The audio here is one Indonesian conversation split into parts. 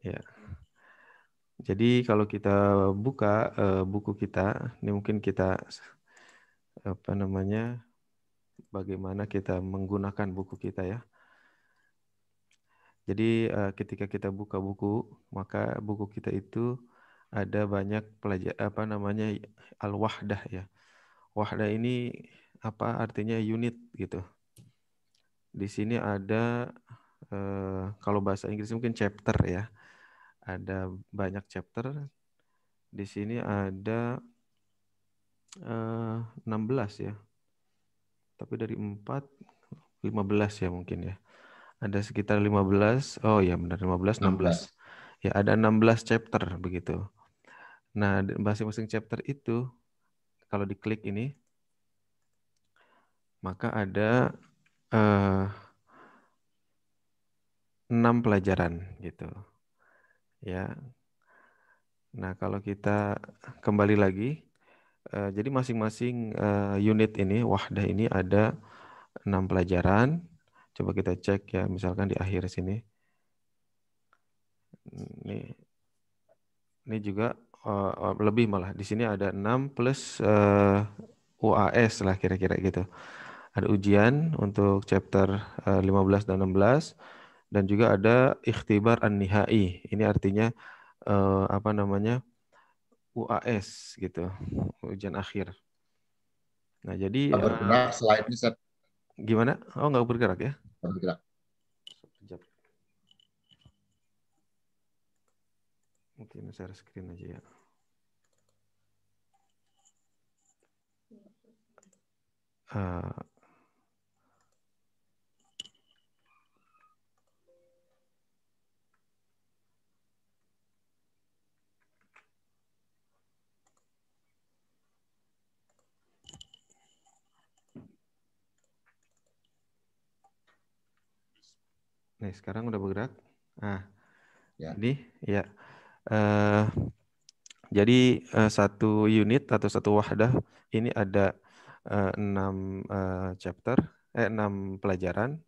Ya. Jadi kalau kita buka buku kita, ini mungkin kita apa namanya, bagaimana kita menggunakan buku kita ya. Jadi ketika kita buka buku, maka buku kita itu ada banyak apa namanya, al-wahdah ya. Wahdah ini apa artinya unit gitu. Di sini ada kalau bahasa Inggris mungkin chapter ya. Ada banyak chapter. Di sini ada 16 ya. Tapi dari 4, 15 ya mungkin ya. Ada sekitar 15. Oh ya benar 15, 16. 16. Ya ada 16 chapter begitu. Nah, masing-masing chapter itu kalau diklik ini maka ada 6 pelajaran gitu. Ya. Nah, kalau kita kembali lagi, jadi masing-masing unit ini, wahdah ini ada 6 pelajaran. Coba kita cek ya, misalkan di akhir sini. Ini juga lebih malah. Di sini ada 6 plus UAS lah kira-kira gitu. Ada ujian untuk chapter 15 dan 16. Dan juga ada ikhtibar an-nihai. Ini artinya apa namanya, UAS gitu, ujian akhir. Nah jadi Bergerak slide-nya set gimana? Oh nggak bergerak ya? bergerak. Sekejap. Mungkin share screen aja ya. Uh, Nih sekarang udah bergerak. Nah Ya. ini ya. Uh, jadi satu unit atau satu wahdah ini ada 6 chapter, 6 pelajaran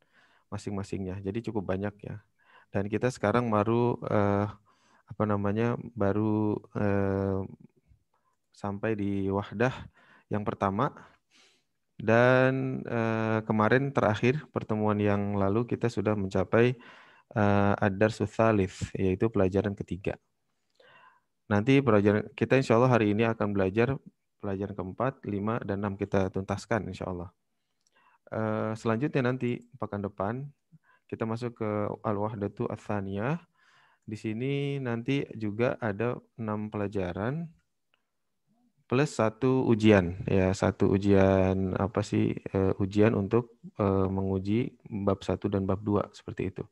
masing-masingnya. Jadi cukup banyak ya. Dan kita sekarang baru apa namanya, baru sampai di wahdah yang pertama. Dan kemarin terakhir pertemuan yang lalu kita sudah mencapai ad-darsus tsalits, yaitu pelajaran ketiga. Nanti pelajaran kita insya Allah hari ini akan belajar pelajaran keempat, 5, dan 6 kita tuntaskan insya Allah. Selanjutnya nanti pekan depan kita masuk ke al-wahdatu ats-tsaniyah. Di sini nanti juga ada 6 pelajaran plus 1 ujian ya, 1 ujian apa sih, ujian untuk menguji bab 1 dan bab 2 seperti itu.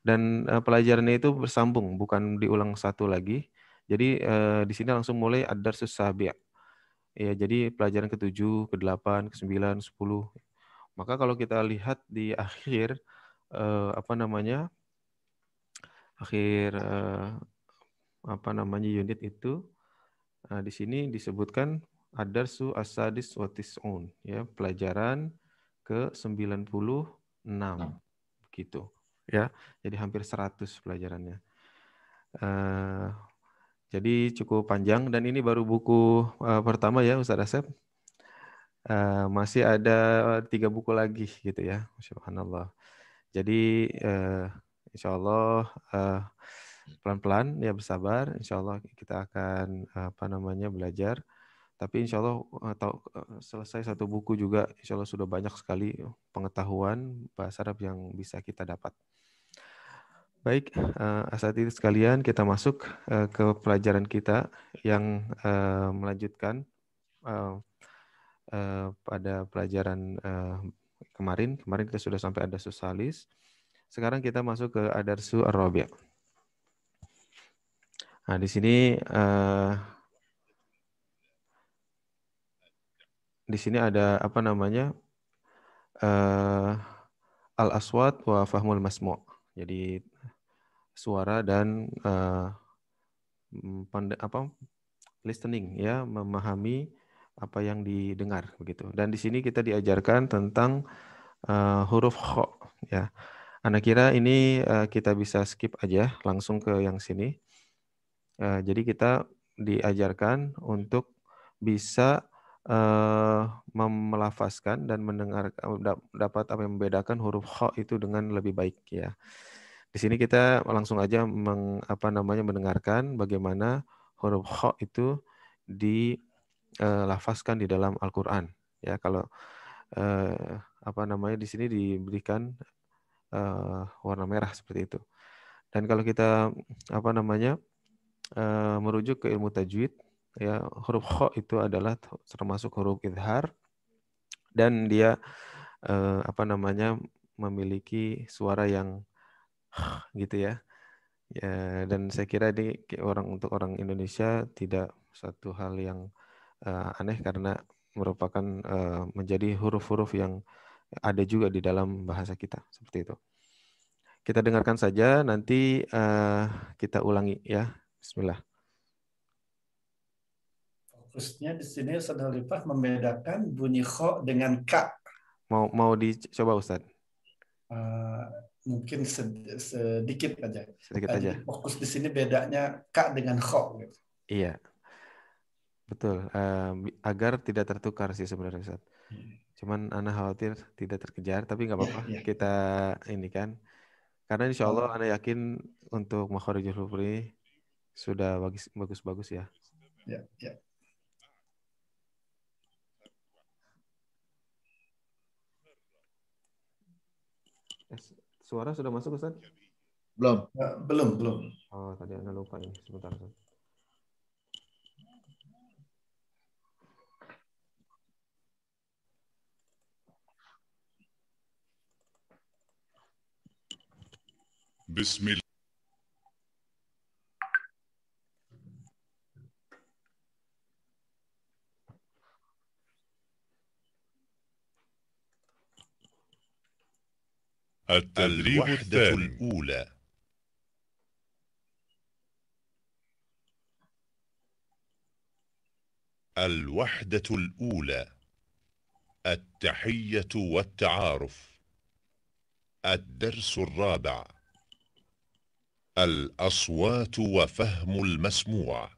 Dan pelajarannya itu bersambung, bukan diulang satu lagi. Jadi di sini langsung mulai ad-darsus sabi'. Ya, jadi pelajaran ke-7, ke-8, ke-9, 10. Maka kalau kita lihat di akhir apa namanya? Akhir apa namanya unit itu, di sini disebutkan ad-darsu as-sadis wa tis'un ya, pelajaran ke-96 gitu. Ya. Jadi hampir 100 pelajarannya. Jadi cukup panjang dan ini baru buku pertama ya Ustaz Asep. Masih ada 3 buku lagi gitu ya. Subhanallah. Jadi insya Allah pelan-pelan ya, bersabar. Insya Allah kita akan apa namanya belajar. Tapi insya Allah selesai 1 buku juga insya Allah sudah banyak sekali pengetahuan bahasa Arab yang bisa kita dapat. Baik, asatidz sekalian, kita masuk ke pelajaran kita yang melanjutkan pada pelajaran kemarin. Kemarin kita sudah sampai ad-darsus tsalis. Sekarang kita masuk ke ad-darsu ar-rabi'. Nah, di sini ada apa namanya? Al-aswat wa fahmul masmu'. Jadi suara dan listening ya, memahami apa yang didengar begitu. Dan di sini kita diajarkan tentang huruf kha ya. Ana kira ini kita bisa skip aja langsung ke yang sini. Jadi kita diajarkan untuk bisa melafazkan dan mendengar dapat apa yang membedakan huruf kha itu dengan lebih baik ya. Di sini kita langsung aja mendengarkan bagaimana huruf kha itu dilafazkan di dalam Al-Qur'an ya. Kalau di sini diberikan warna merah seperti itu. Dan kalau kita merujuk ke ilmu tajwid ya, huruf kha itu adalah termasuk huruf idhar dan dia memiliki suara yang gitu ya. Ya, dan saya kira ini untuk orang Indonesia tidak satu hal yang aneh karena merupakan menjadi huruf-huruf yang ada juga di dalam bahasa kita seperti itu. Kita dengarkan saja, nanti kita ulangi ya. Bismillah. Fokusnya di sini Ustaz Khalifah membedakan bunyi kha dengan ka. Mau dicoba Ustadz? Mungkin sedikit aja. Sedikit aja. Jadi fokus di sini bedanya ka dengan kha. Gitu. Iya, betul. Agar tidak tertukar sih sebenarnya Ustaz. Cuman Ana khawatir tidak terkejar, tapi nggak apa-apa. Kita ini kan. Karena insya Allah Ana yakin untuk makharijul huruf ini sudah bagus-bagus ya. Ya. Suara sudah masuk Ustaz? Belum. Oh, tadi Ana lupa ini. Sebentar Ustaz. Bismillah. التدريب الأولى. الوحدة الأولى. التحية والتعارف. الدرس الرابع. الأصوات وفهم المسموع.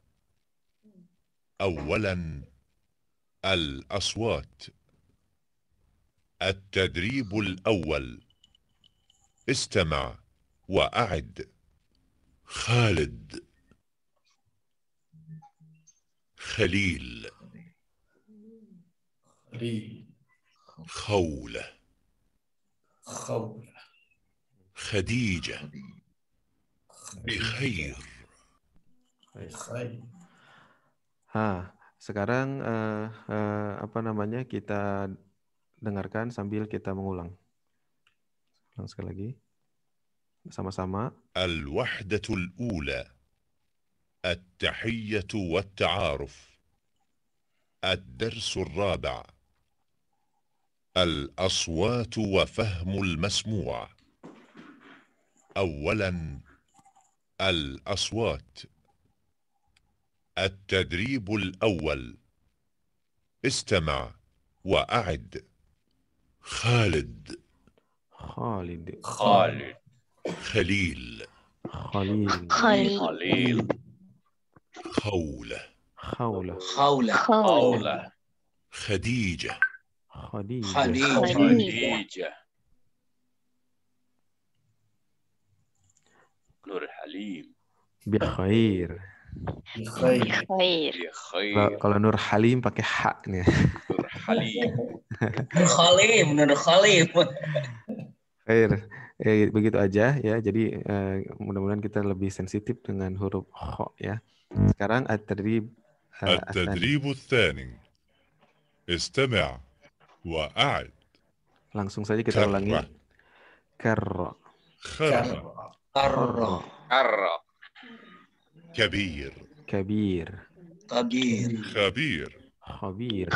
أولاً الأصوات. التدريب الأول. استمع وأعد. خالد. خليل. خولة. خديجة. بخير. Sekarang kita dengarkan sambil kita mengulang. Sekali lagi. Sama-sama. الوحدة الأولى. التحية والتعارف. الدرس الرابع. الأصوات وفهم المسموع. أولاً الأصوات. التدريب الأول. استمع وأعد. خالد. خليل. خولة. خديجة. نور الحليم. بخير. Kalau Nur Halim pakai hak nih. Nur Halim. Nur Khalim. Khair. Begitu aja ya. Jadi mudah-mudahan kita lebih sensitif dengan huruf kha ya. Sekarang التدريب الثاني. استمع وأعد. Langsung saja kita ulangi. Karra. كبير. خبير.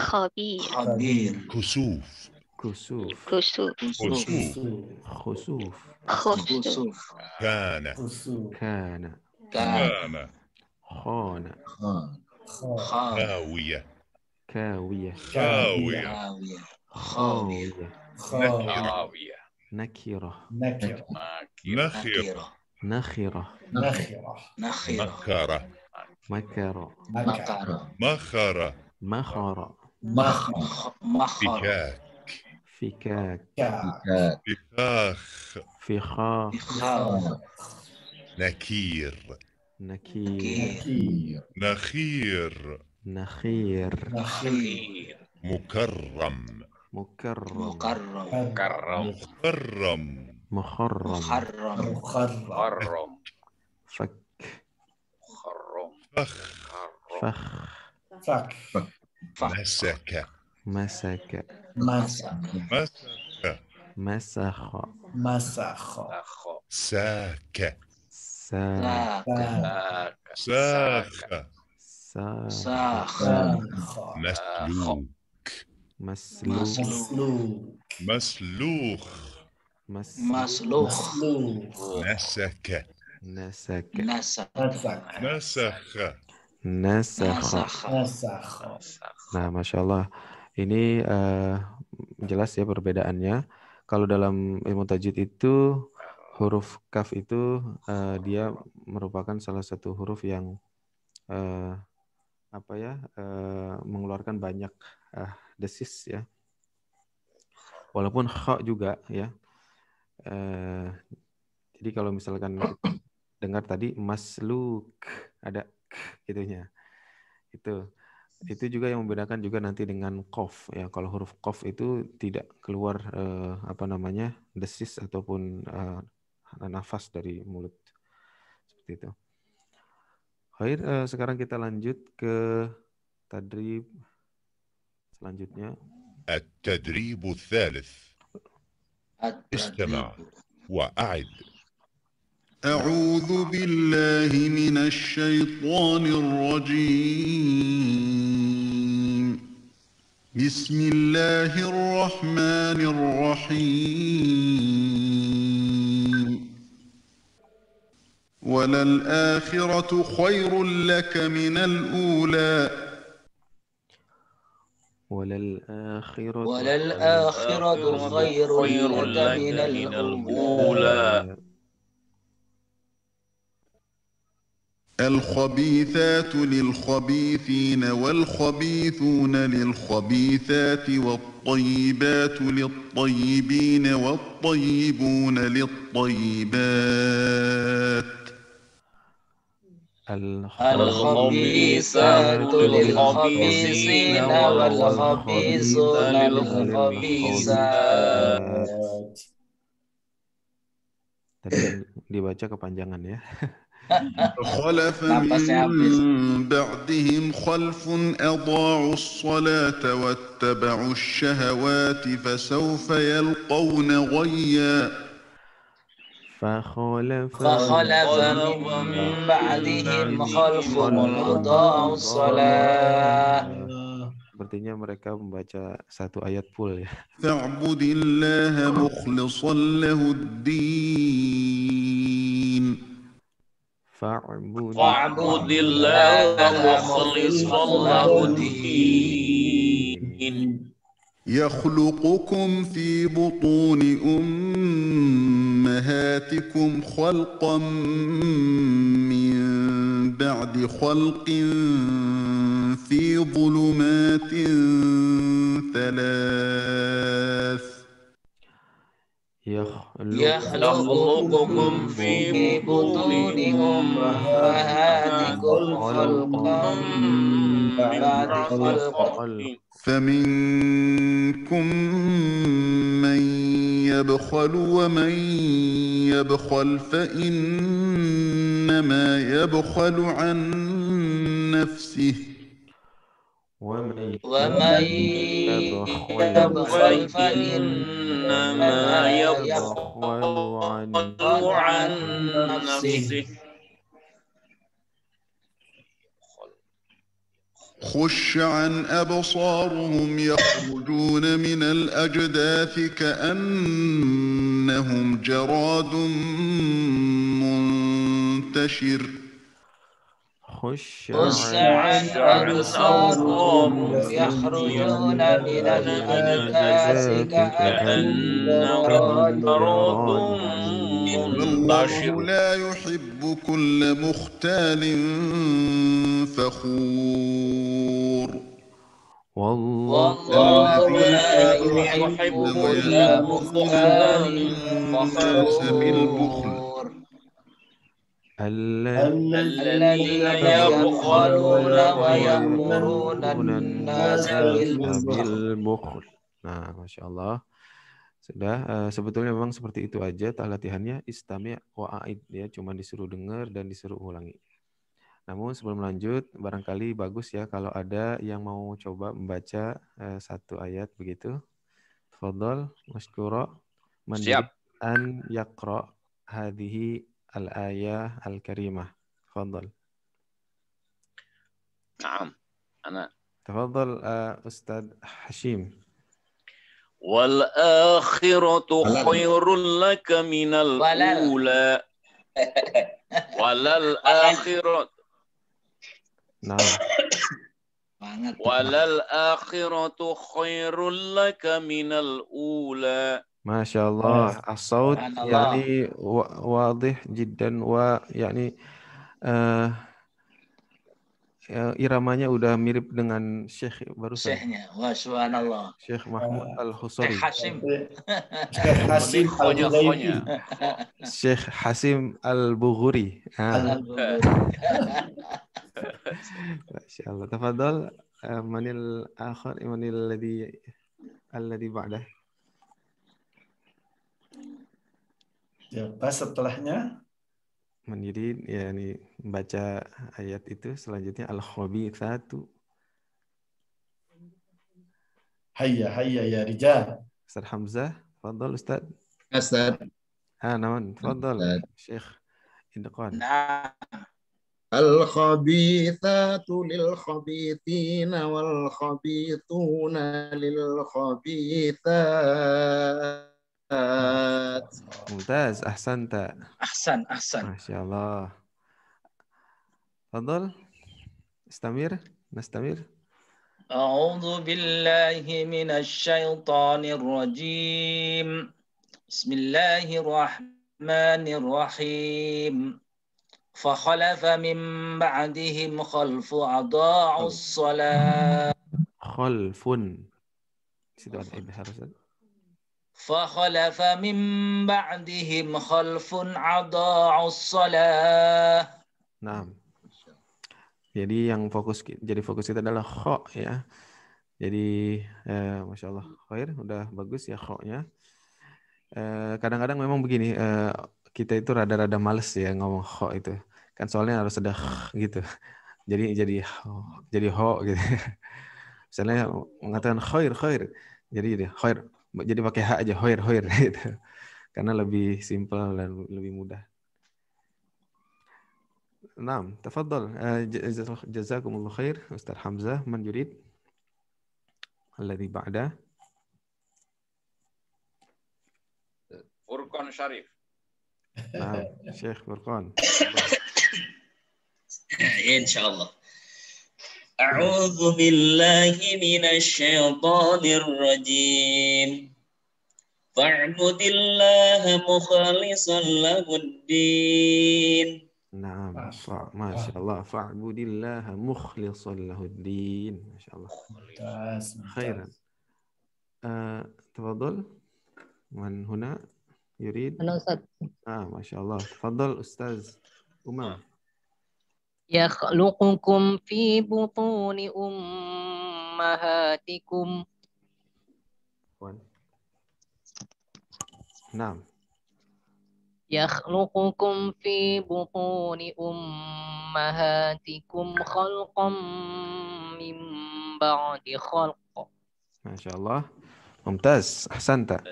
كسوف. كان. خاوية. nakirah, nakirah, نخرة nakhirah, nakhirah, مكرة makara, makara, مخرة makhara, Makhara. فكاك fikak, ya, فخاخ fikhah, نكير nakir, nakir, نخير nakhir, nakhir, مكرم mukarram, Mukarram. مخرم mukharram, Muharram. mukharram, Haram. fak, Haram. فخ fakh, fak, مسك masaka, masak, مسك masakha, masakha, Akho. ساك sa, ساخ sa, sakha, مسلوك masluk, masluk, مسلوخ Masluh. masluk, نسك nasak, Nasak. nasak, نسخ nasakha. nasakha. Nah, Masya Allah, ini jelas ya perbedaannya. Kalau dalam ilmu tajwid itu, huruf kaf itu dia merupakan salah satu huruf yang mengeluarkan banyak desis ya. Walaupun kha juga ya. Jadi kalau misalkan dengar tadi masluk ada k gitunya. Itu juga yang membedakan juga nanti dengan qaf ya. Kalau huruf qaf itu tidak keluar desis ataupun nafas dari mulut seperti itu. Baik, sekarang kita lanjut ke tadrib selanjutnya. التدريب الثالث استمع وأعد أعوذ بالله من الشيطان الرجيم بسم الله الرحمن الرحيم وللآخرة خير لك من الأولى وللآخرة خير لك من الأولى. الخبيثات للخبيثين والخبيثون للخبيثات والطيبات للطيبين والطيبون للطيبات الخبيثات للخبيثين والخبيثون للخبيثات. Tadi dibaca kepanjangan ya. خلف من بعدهم خلف أضاعوا الصلاة واتبعوا الشهوات فسوف يلقون غيا فخلف من بعدهم خلف أضاعوا الصلاة. Sepertinya mereka membaca satu ayat full ya. فاعبد الله مخلصا له الدين فاعبد الله مخلصا له الدين يخلقكم في بطون أمهاتكم خلقا من بعد خلق في ظلمات ثلاث يخلقكم في بطون أمهاتكم خلقا بعد خلق فمنكم من يبخل ومن يبخل فإنما يبخل عن نفسه ومن يبخل فإنما يبخل عن نفسه خش عن أبصارهم يخرجون من الأجداث كأنهم جراد منتشر خشعت أبصارهم يخرجون من الأجداث كأنهم جراد منتشر والله لا يحب كل مختال فخور والله لا يحب كل مختال فخور الذين يبخلون ويأمرون الناس بالبخل. Nah, Masya Allah. Sudah, sebetulnya memang seperti itu aja latihannya, istami' wa'aid, ya, cuma disuruh dengar dan disuruh ulangi. Namun sebelum lanjut, barangkali bagus ya kalau ada yang mau coba membaca satu ayat begitu. Tafadhal, masykura, man yurid an yaqra hadhihi al-ayah al-karimah. Tafadhal. نعم أنا Tafadhal, Ustaz Hashim. والآخرة خير لك من الأولى وللآخرة وللآخرة خير لك من الأولى. Masya Allah, as-saut yani wadih jiddan wa yani iramanya udah mirip dengan Syekh barusan. Syekhnya, subhanallah. Syekh Mahmud Al-Husari. Syekh Hasim Al-Bughuri. Masya Allah. Tafadhal, manil akhar, manil alladhi ba'dah. Siapa setelahnya? Mandiri, ya, ini baca ayat itu selanjutnya al-khabithatu. Hayya ya rijal. Ustaz Hamzah, tafadhal Ustaz. Ustaz. Naam, tafadhal Syekh Idqan. Al-khabithatu lil-khabithina wal-khabithuna lil-khabithat. Mumtaz, ahsanta. Ahsan. Masya Allah. Tafadhal, nastamir. A'udzu billahi minasy syaithanir rajim. Bismillahirrahmanirrahim. Fakhalafa min ba'dihim khalfu adaa'us shalah. Khalfun. Situ ada idhar, Ustaz. فخلف من بعدهم خلف أضاعوا الصلاة. Nah, jadi fokus kita adalah kha, ya. Jadi Masya Allah, khair, udah bagus ya kha-nya. Kadang-kadang memang begini, kita itu rada-rada males ya ngomong kha itu. Kan soalnya harus ada gitu. Jadi ho gitu. Misalnya mengatakan khair. Jadi khair. Jadi pakai hak aja, hoir gitu. Karena lebih simpel dan lebih mudah. Naam, tafadhal. Jazakumullah khair, Ustaz Hamzah, man yurid alladhi ba'da. Furqan Syarif. Naam, Syekh Furqan. Insyaallah. A'udzu billahi minasy syaithanir rajim. Fa'budillaha mukhlishan lahud-din. Naam, Masya Allah. Fa'budillaha mukhlishan lahud-din. Masya Allah. Khairan. Tafadhal. Man huna yurid? Ana Ustaz. Masya Allah. Tafadhal Ustaz Umar. Yakhluqukum fi butuni ummahatikum. Naam. Yakhluqukum fi butuni ummahatikum khalqan min ba'di khalq. Masya Allah. Mumtaz. Ahsanta.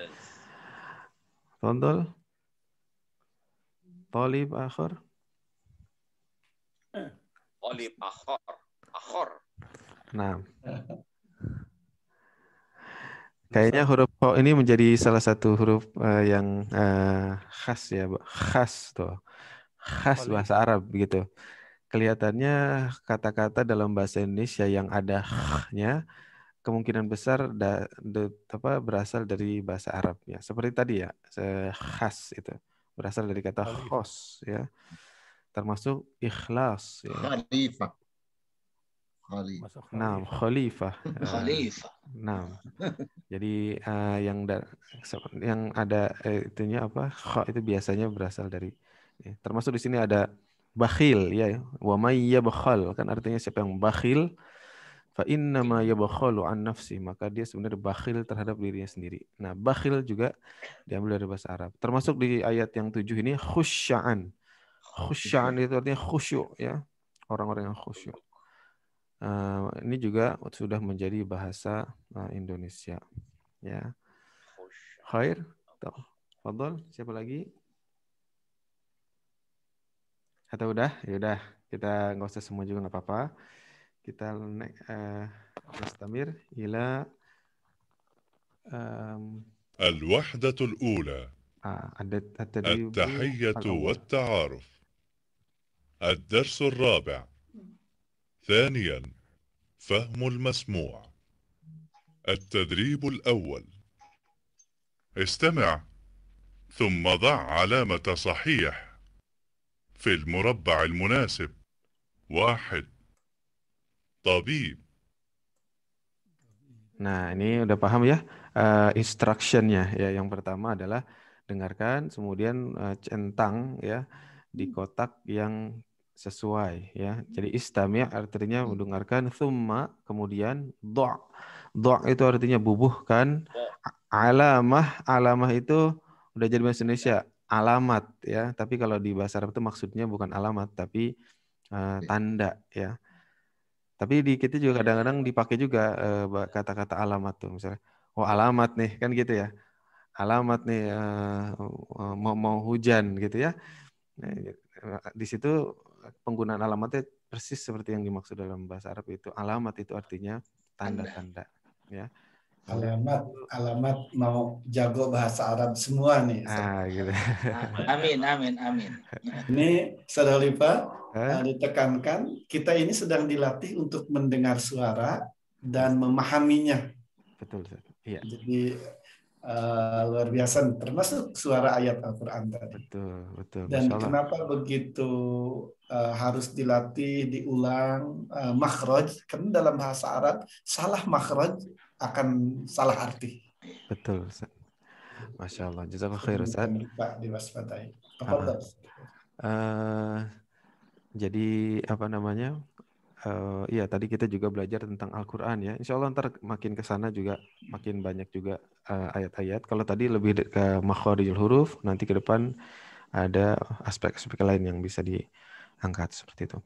Tafadhal. Talib akhar. Talib akhar. Nah, kayaknya huruf kha ini menjadi salah satu huruf yang khas ya, khas tuh, khas bahasa Arab begitu. kelihatannya kata-kata dalam bahasa Indonesia yang ada h-nya kemungkinan besar berasal dari bahasa Arab ya. Seperti tadi ya, khas itu berasal dari kata khos ya. Termasuk ikhlas ya. Khalifah. Nah, khalifah. Khalifah. Nah. Jadi yang ada itunya apa? Kha itu biasanya berasal dari ya. Termasuk di sini ada bakhil ya. Wa may yabkhal kan artinya siapa yang bakhil fa innama yabkhalu an nafsi, maka dia sebenarnya bakhil terhadap dirinya sendiri. Nah, bakhil juga diambil dari bahasa Arab. Termasuk di ayat yang 7 ini khusya'an. Khusya'an itu artinya khusyuk ya. Orang-orang yang khusyuk. Ini juga sudah menjadi bahasa Indonesia ya. Khair. Fadhol, siapa lagi? Atau udah? Ya udah, kita nggak usah semua juga nggak apa-apa. Kita nastamir ila الوحدة الأولى التحية والتعارف. الدرس الرابع. ثانيا فهم المسموع. التدريب الأول. استمع ثم ضع علامة صحيح في المربع المناسب. 1. طبيب. Nah, ini udah paham ya instruction-nya ya. Yang pertama adalah dengarkan, kemudian centang ya di kotak yang sesuai ya. Jadi istami' artinya mendengarkan, thumma kemudian do'. Do' itu artinya bubuhkan. Alamah itu udah jadi bahasa Indonesia alamat ya. Tapi kalau di bahasa Arab itu maksudnya bukan alamat tapi tanda ya. Tapi di kita juga kadang-kadang dipakai juga kata-kata alamat tuh, misalnya, oh alamat nih kan gitu ya, alamat nih mau hujan gitu ya. Nah, di situ penggunaan alamatnya persis seperti yang dimaksud dalam bahasa Arab itu. Alamat itu artinya tanda-tanda ya. Alamat mau jago bahasa Arab semua nih. Gitu. Amin. Ini Saudara Lipa, ditekankan kita ini sedang dilatih untuk mendengar suara dan memahaminya. Betul. Iya. Jadi luar biasa, termasuk suara ayat Al-Quran tadi. Betul. Dan kenapa begitu harus dilatih, diulang makhraj? Karena dalam bahasa Arab salah makhraj akan salah arti. Betul. Masya Allah. Jazakallah khair Ustaz. Pak diwaspadai. Jadi apa namanya? Iya tadi kita juga belajar tentang Al-Quran ya. Insya Allah ntar makin ke sana juga makin banyak juga ayat-ayat. Kalau tadi lebih ke makharijul huruf, nanti ke depan ada aspek-aspek lain yang bisa diangkat seperti itu.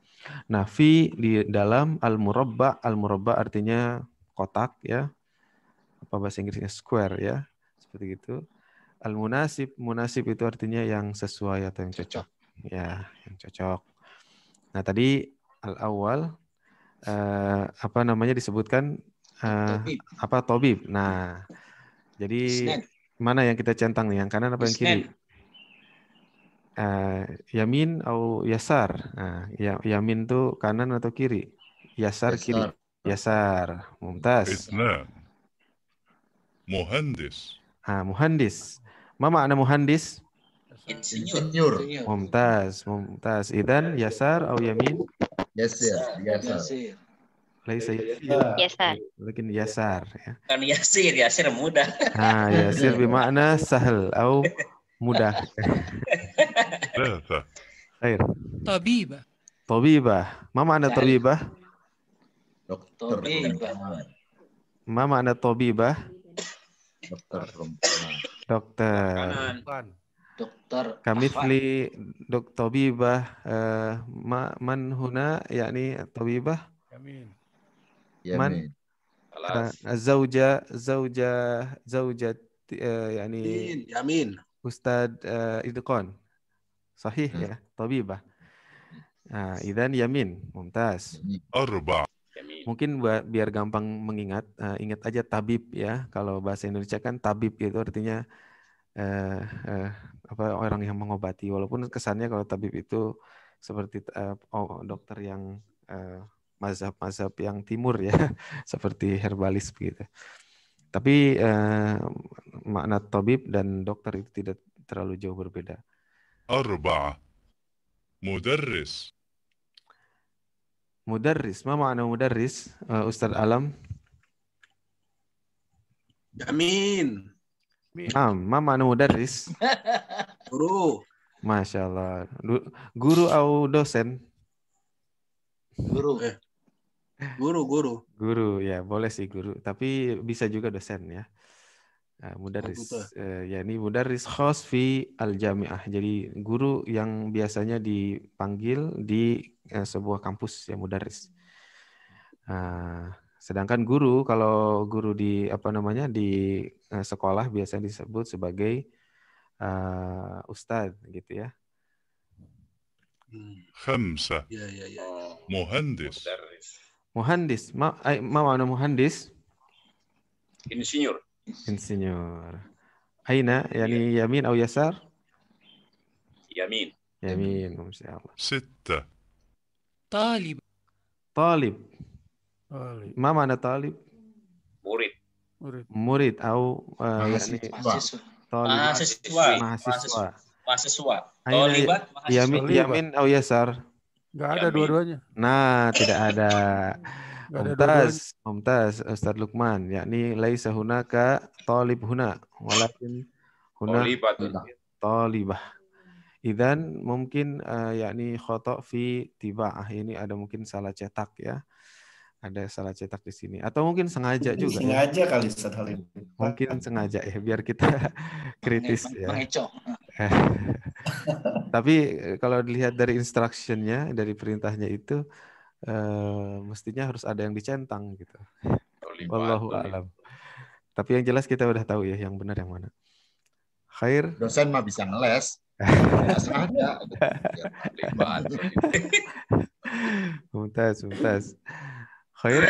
Nah, fi di dalam al-murabba artinya kotak ya. Apa bahasa Inggrisnya square ya. Seperti itu. Al-munasib itu artinya yang sesuai atau yang cocok. Ya, yang cocok. Nah, tadi al-awwal apa namanya disebutkan Tobib. Nah, jadi mana yang kita centang nih? Yang kanan apa yang kiri? Yamin atau yasar? Nah, yamin tuh kanan atau kiri? Yasar kiri. Yasar. Mumtaz. Muhandis. Muhandis. Ma makna muhandis? Insinyur. Mumtaz. Idzan yasar atau yamin? Yasir. Laisa Yasar. Lakin yasar ya. Kan Yasir mudah. Yasir bermakna sahal atau mudah. Khair. Tabibah. Ma makna tabibah? Dokter. Ma makna tabibah? Dokter. Kamithli tabibah man huna yakni tabibah? Man zauja yani Yamin. Ustad Idqan. Sahih ya, tabibah. Idzan yamin. Mumtaz. Mungkin biar gampang mengingat, ingat aja tabib ya. Kalau bahasa Indonesia kan tabib itu artinya orang yang mengobati. Walaupun kesannya kalau tabib itu seperti dokter yang mazhab-mazhab yang timur ya, seperti herbalis begitu. Tapi makna tabib dan dokter itu tidak terlalu jauh berbeda. 4 مدرس Mudarris, ma makna mudarris? Ustaz Alam. Yamin. Ma makna mudarris? Guru. Masya Allah. Guru atau dosen? Guru. Guru, ya boleh sih guru. Tapi bisa juga dosen ya. Mudarris. Ya ini mudarris khas fi al-jami'ah. Jadi guru yang biasanya dipanggil di sebuah kampus ya mudarris. Sedangkan guru, kalau guru di di sekolah biasanya disebut sebagai ustadz gitu ya. 5 مهندس Muhandis, ma mana muhandis? Insinyur. Insinyur. Aina, yani yamin atau yasar? Yamin. Yamin, masya Allah. 6 طالب. Talib. Ma mana talib? Murid. Murid atau yani Mahasiswa. Aina yamin atau yasar? Nggak ada dua-duanya. Nah, tidak ada. Mumtaz, Ustaz Lukman, yakni laisa hunaka talib huna, walakin huna talibah. Idzan mungkin yakni khata' fi tiba'ah, ini ada mungkin salah cetak ya. Ada salah cetak di sini atau mungkin sengaja juga. Sengaja kali Ustaz Halim. Mungkin sengaja ya biar kita kritis ya. Tapi kalau dilihat dari instruction-nya, dari perintahnya itu mestinya harus ada yang dicentang gitu. Wallahu a'lam. Tapi yang jelas kita udah tahu ya yang benar yang mana. Khair. Dosen mah bisa ngeles. Nggak sengaja. Mumtaz. Khair.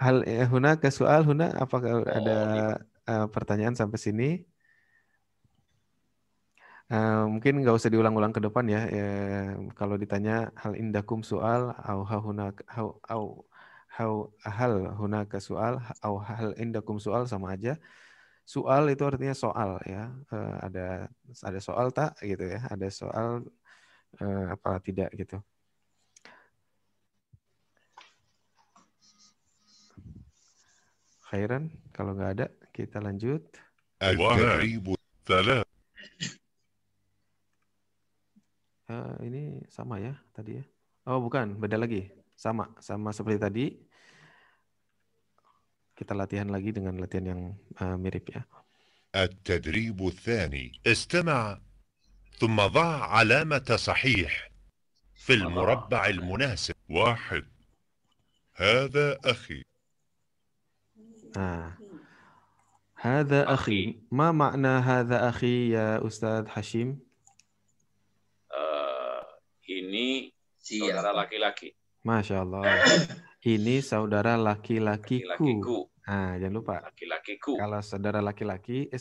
Hal hunaka soal huna, apakah ada pertanyaan sampai sini? Mungkin nggak usah diulang-ulang ke depan ya. Kalau ditanya hal indakum soal, hal hunaka soal, hal indakum soal sama aja. Soal itu artinya soal ya. Ada soal tak gitu ya. Ada soal apa tidak gitu. Khairan, kalau nggak ada kita lanjut. Ini sama ya tadi ya. Oh bukan, beda lagi. Sama seperti tadi. Kita latihan lagi dengan latihan yang mirip ya. التدريب الثاني استمع ثم ضع علامة صحيح في المربع المناسب. 1 هذا أخي. هذا أخي. ما معنى هذا أخي يا أستاذ حشيم؟ Ini saudara laki-laki. Masya Allah. Ini saudara laki-lakiku. Nah, jangan lupa. Laki-lakiku. Kalau saudara laki-laki,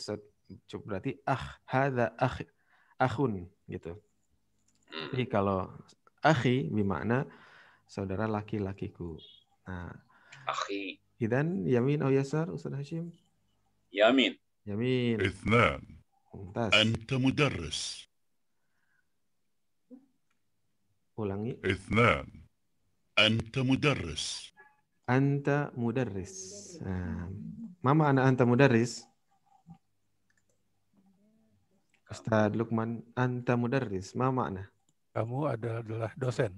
berarti hadza akhun gitu. Jadi kalau akhi bermakna saudara laki-lakiku. Nah, akhi. Idan yamin atau yasar Ustaz Hashim? Yamin. 2 Mumtaz. أنت مدرس. Ulangi. 2 أنت مدرس. Anta mudarris. Mama anak anta mudarris. Ustaz Lukman, anta mudarris. Ma makna? Kamu adalah dosen.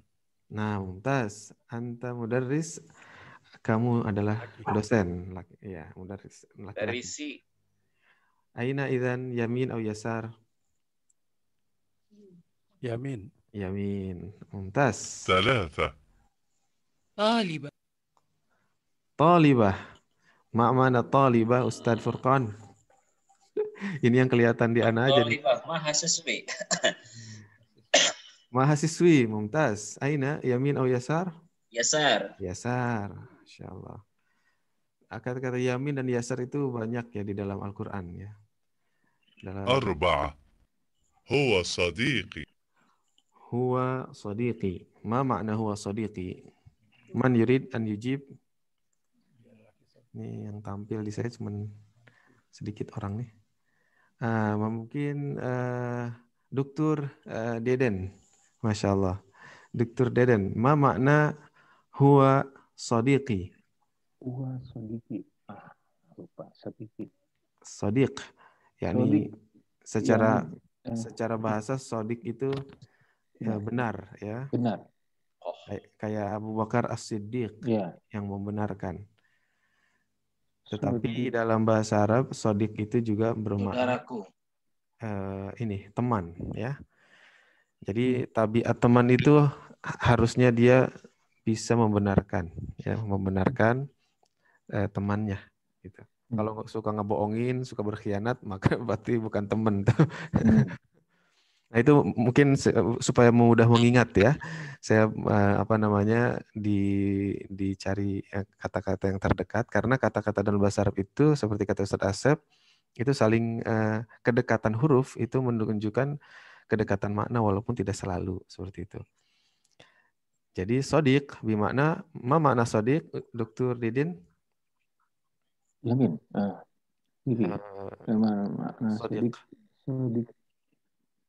Nah, mumtaz. Anta mudarris. Kamu adalah dosen. Ya, mudarris. Dari si. Aina idzan yamin atau yasar? Yamin. Yamin. Mumtaz. 3 طالبة. Talibah. Ma mana talibah Ustaz Furqan? Ini yang kelihatan di ana aja nih. Mahasiswi. Mahasiswi, mumtaz. Aina yamin atau yasar? Yasar. Yasar. Insyaallah. Kata-kata yamin dan yasar itu banyak ya di dalam Al-Qur'an ya. 4 هو صديقي. huwa sadiqi. Ma makna huwa sadiqi? Man yurid an yujib? Ini yang tampil di saya cuma sedikit orang nih. Mungkin Dr. Deden. Masya Allah. Dr. Deden. Ma makna huwa sadiqi? Huwa sadiqi. Lupa sadiqi. Sadiq. yakni secara bahasa sodik itu benar ya. Benar. Kayak Abu Bakar As-Siddiq yang membenarkan. Tetapi dalam bahasa Arab sodik itu juga bermakna teman ya. Jadi tabiat teman itu harusnya dia bisa membenarkan temannya gitu. Kalau suka ngebohongin, suka berkhianat, maka berarti bukan teman. Nah itu mungkin supaya mudah mengingat ya, saya dicari kata-kata yang terdekat, karena kata-kata dalam bahasa Arab itu seperti kata Ustaz Asep itu saling kedekatan huruf itu menunjukkan kedekatan makna walaupun tidak selalu seperti itu. Jadi sodik bermakna ma makna sodik, Dr. Didin? Yamin.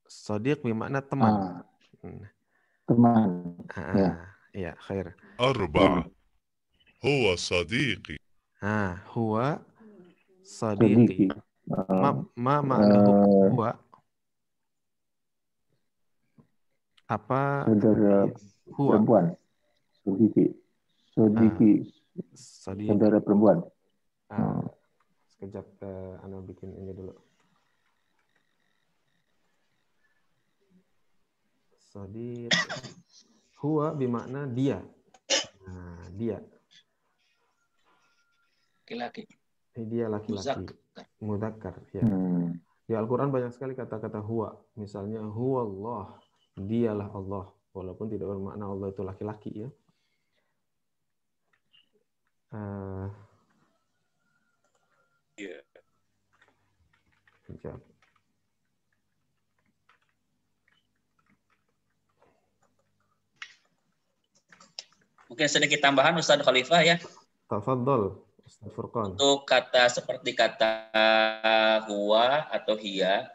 Sodik bermakna teman. Teman. Ya, khair. Arba'a. Huwa sadiqi. Huwa sadiqi. Ma makna huwa? Apa? Huwa. Perempuan. Sadiqi. Saudara perempuan. Sekejap, Ana bikin ini dulu. Sadiq. Huwa bermakna dia. Dia. Laki-laki. Dia laki-laki. Mudzakkar. Ya. Di Al-Quran banyak sekali kata-kata huwa. Misalnya huwa Allah. Dialah Allah. Walaupun tidak bermakna Allah itu laki-laki ya. Sekejap. Mungkin sedikit tambahan Ustaz Khalifah ya. Tafadhol Ustaz Furqan. Untuk kata seperti kata huwa atau hiya,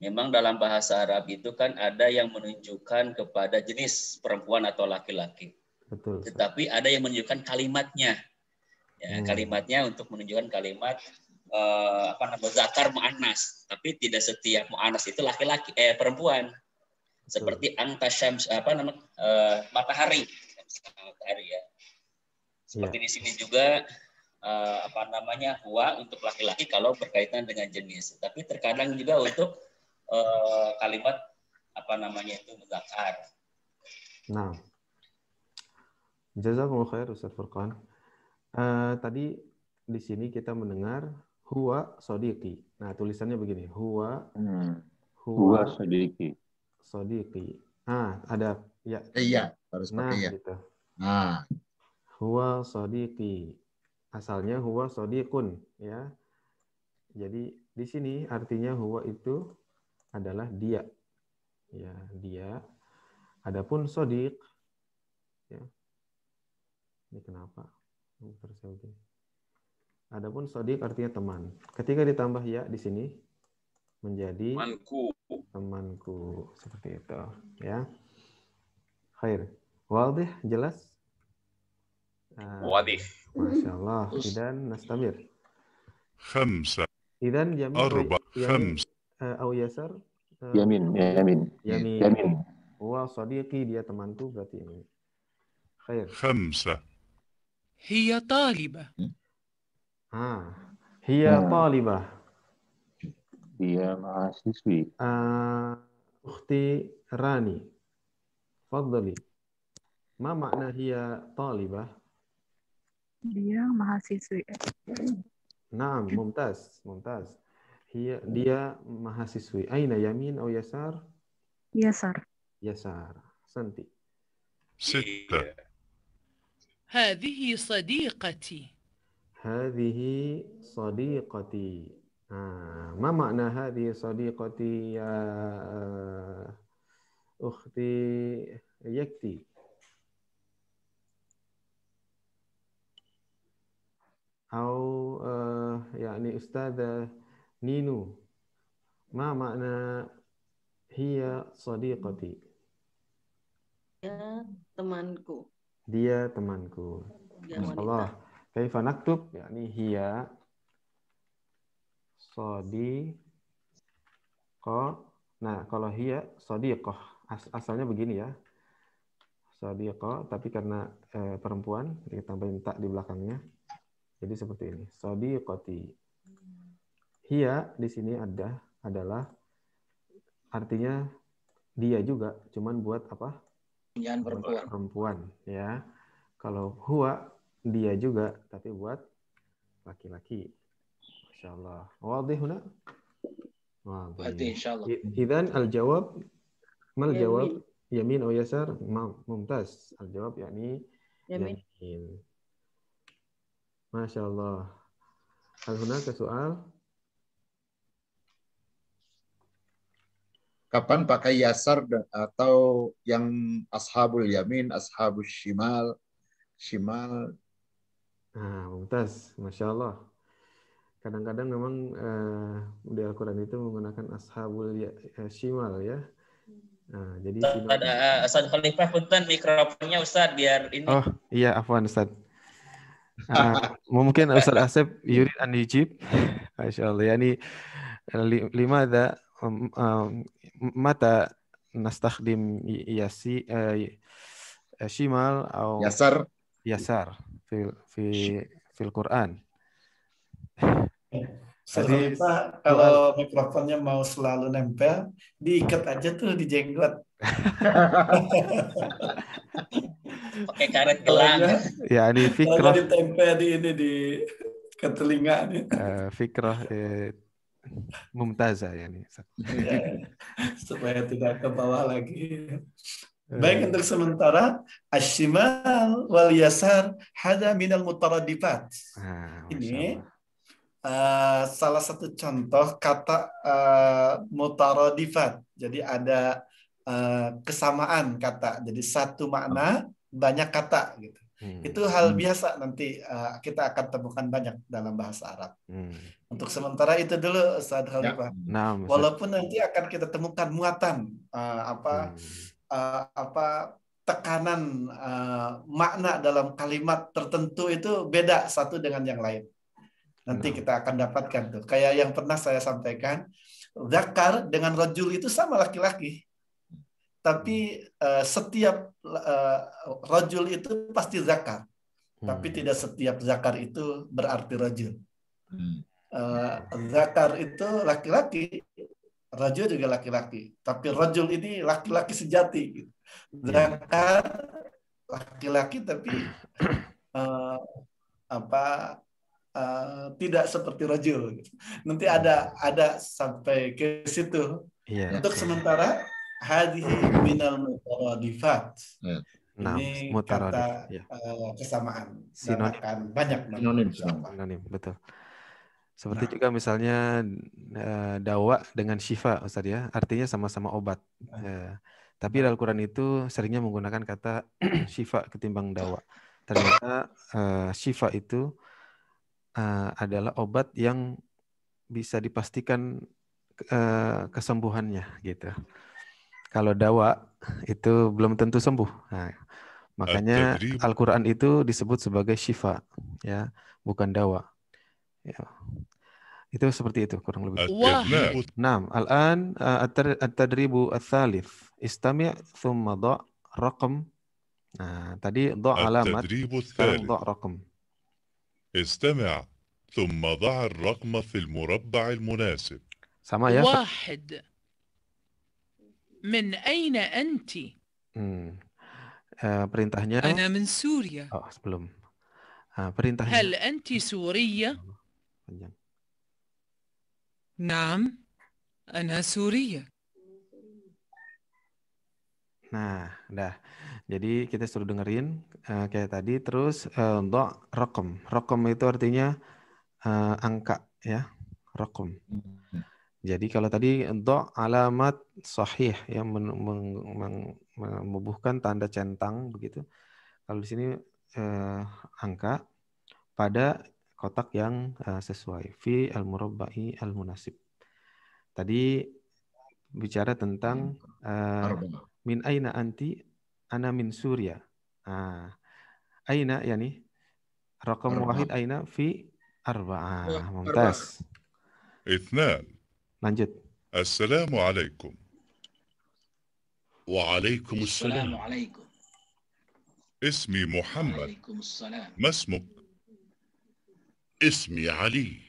memang dalam bahasa Arab itu kan ada yang menunjukkan kepada jenis perempuan atau laki-laki. Betul. Tetapi ada yang menunjukkan kalimatnya. Ya, kalimatnya untuk menunjukkan kalimat zakar muannas, tapi tidak setiap muannas itu laki-laki perempuan. Seperti anta syams matahari. Matahari ya. Seperti di sini juga huwa untuk laki-laki kalau berkaitan dengan jenis. Tapi terkadang juga untuk kalimat muzakkar. Nah. Jazakumullah khair Ustaz Furqan. Tadi di sini kita mendengar huwa sadiqi. Nah, tulisannya begini, huwa sadiqi. Sadiqi. Ada ya. Iya, harus pakai ya. Gitu. Huwa sadiqi. Asalnya huwa sadiqun ya. Jadi di sini artinya huwa itu adalah dia. Ya, dia. Adapun sadiq ya. Ini kenapa? Adapun sadiq artinya teman. Ketika ditambah ya di sini menjadi temanku seperti itu ya. Khair. Wadih, jelas? Wadih. Masya Allah. Idan nastamir. Khamsa. Idan yamin au yasar? Yamin. Wa sadiqi, dia temanku berarti ini. Khair. Khamsa. Hiya talibah. Hiya talibah. Dia mahasiswi. Ukhti Rani. Fadhali. Ma makna hiya talibah? Dia mahasiswi. Naam, mumtaz. Dia mahasiswi. Aina yamin atau yasar? Yasar. Santi. Sitta. هذه صديقتي. ما معنى هذه صديقتي يا Ukhti Yekti. Atau yakni Ustadzah Ninu. Ma makna hiya sadiqati? Ya, temanku. Dia temanku. Dia Masyaallah. wanita. Kaifa naktub? Yakni hiya sadiqah. Nah, kalau hiya sadiqah asalnya begini ya. Sadiqah, tapi karena perempuan ditambahin tak di belakangnya. Jadi seperti ini. Sadiqati. Hiya di sini adalah artinya dia juga, cuman buat apa? Yang perempuan. Perempuan, ya. Kalau huwa dia juga, tapi buat laki-laki. Masyaallah. Wadih huna? Wadih insyaallah. Idzan al-jawab mal jawab yamin atau yasar? Mumtaz. Al-jawab yakni yamin. Masyaallah. Hal hunaka soal? Kapan pakai yasar atau yang ashabul yamin, ashabul shimal, mumtaz, masya Allah. Kadang-kadang memang di Al-Quran itu menggunakan ashabul shimal ya. Nah, jadi Ustaz Khalifah punten mikrofonnya Ustaz biar ini. Oh iya, afwan Ustaz. Mungkin Ustaz Asep yurid an yujib. Masya Allah. Yani limadha mata nastakhdim shimal atau yasar fil Quran. Jadi kalau mikrofonnya mau selalu nempel, diikat aja tuh di jenggot. Pakai karet gelang. Ya, ini fikrah. Kalau ditempel di ini di ke telinga nih. Fikrah mumtazah ya nih. Supaya tidak ke bawah lagi. Baik, untuk sementara ashimal wal yasar hada minal mutaradifat. Ini salah satu contoh kata mutaradifat. Jadi ada kesamaan kata. Jadi satu makna banyak kata gitu. Itu hal biasa, nanti kita akan temukan banyak dalam bahasa Arab. Untuk sementara itu dulu Ustaz Khalifah. Walaupun nanti akan kita temukan muatan tekanan makna dalam kalimat tertentu itu beda satu dengan yang lain. Nanti kita akan dapatkan tuh. Kayak yang pernah saya sampaikan, zakar dengan rajul itu sama laki-laki. Tapi setiap rajul itu pasti zakar. Tapi tidak setiap zakar itu berarti rajul. Zakar itu laki-laki, rajul juga laki-laki. Tapi rajul ini laki-laki sejati. Zakar laki-laki tapi tidak seperti rajul. Nanti ada sampai ke situ. Untuk sementara hadhihi minal mutaradifat. Ini kata kesamaan. Sinonim. Akan banyak sinonim, betul. Seperti juga misalnya dawa dengan syifa, Ustaz ya, artinya sama-sama obat. Tapi dalam Al-Quran itu seringnya menggunakan kata syifa ketimbang dawa. Ternyata syifa itu adalah obat yang bisa dipastikan kesembuhannya gitu. Kalau dawa itu belum tentu sembuh. Nah, makanya Al-Quran itu disebut sebagai syifa, ya, bukan dawa. Ya. Itu seperti itu kurang lebih. Naam, al-an at-tadribu ats-tsalits. Istami' thumma dha' raqam. Nah, tadi dha' alamat, sekarang dha' raqam. استمع ثم ضع الرقم في المربع المناسب. sama ya. واحد. من أين أنت؟ perintahnya. أنا من سوريا. Oh, sebelum. Perintahnya. هل أنت سورية؟ نعم أنا سورية. Nah, dah. Jadi kita suruh dengerin kayak tadi, terus dha' raqam. Raqam itu artinya angka ya, raqam. Jadi kalau tadi do alamat sahih yang membubuhkan tanda centang begitu. Kalau di sini angka pada kotak yang sesuai fi al-murabba'i al-munasib. Tadi bicara tentang min aina anti ana min Surya. Aina yani raqam wahid aina fi arba'ah. Mumtaz. 2. Lanjut. Assalamualaikum. وعليكم السلام. عليكم. اسمي محمد. عليكم السلام. ما اسمك؟ اسمي علي.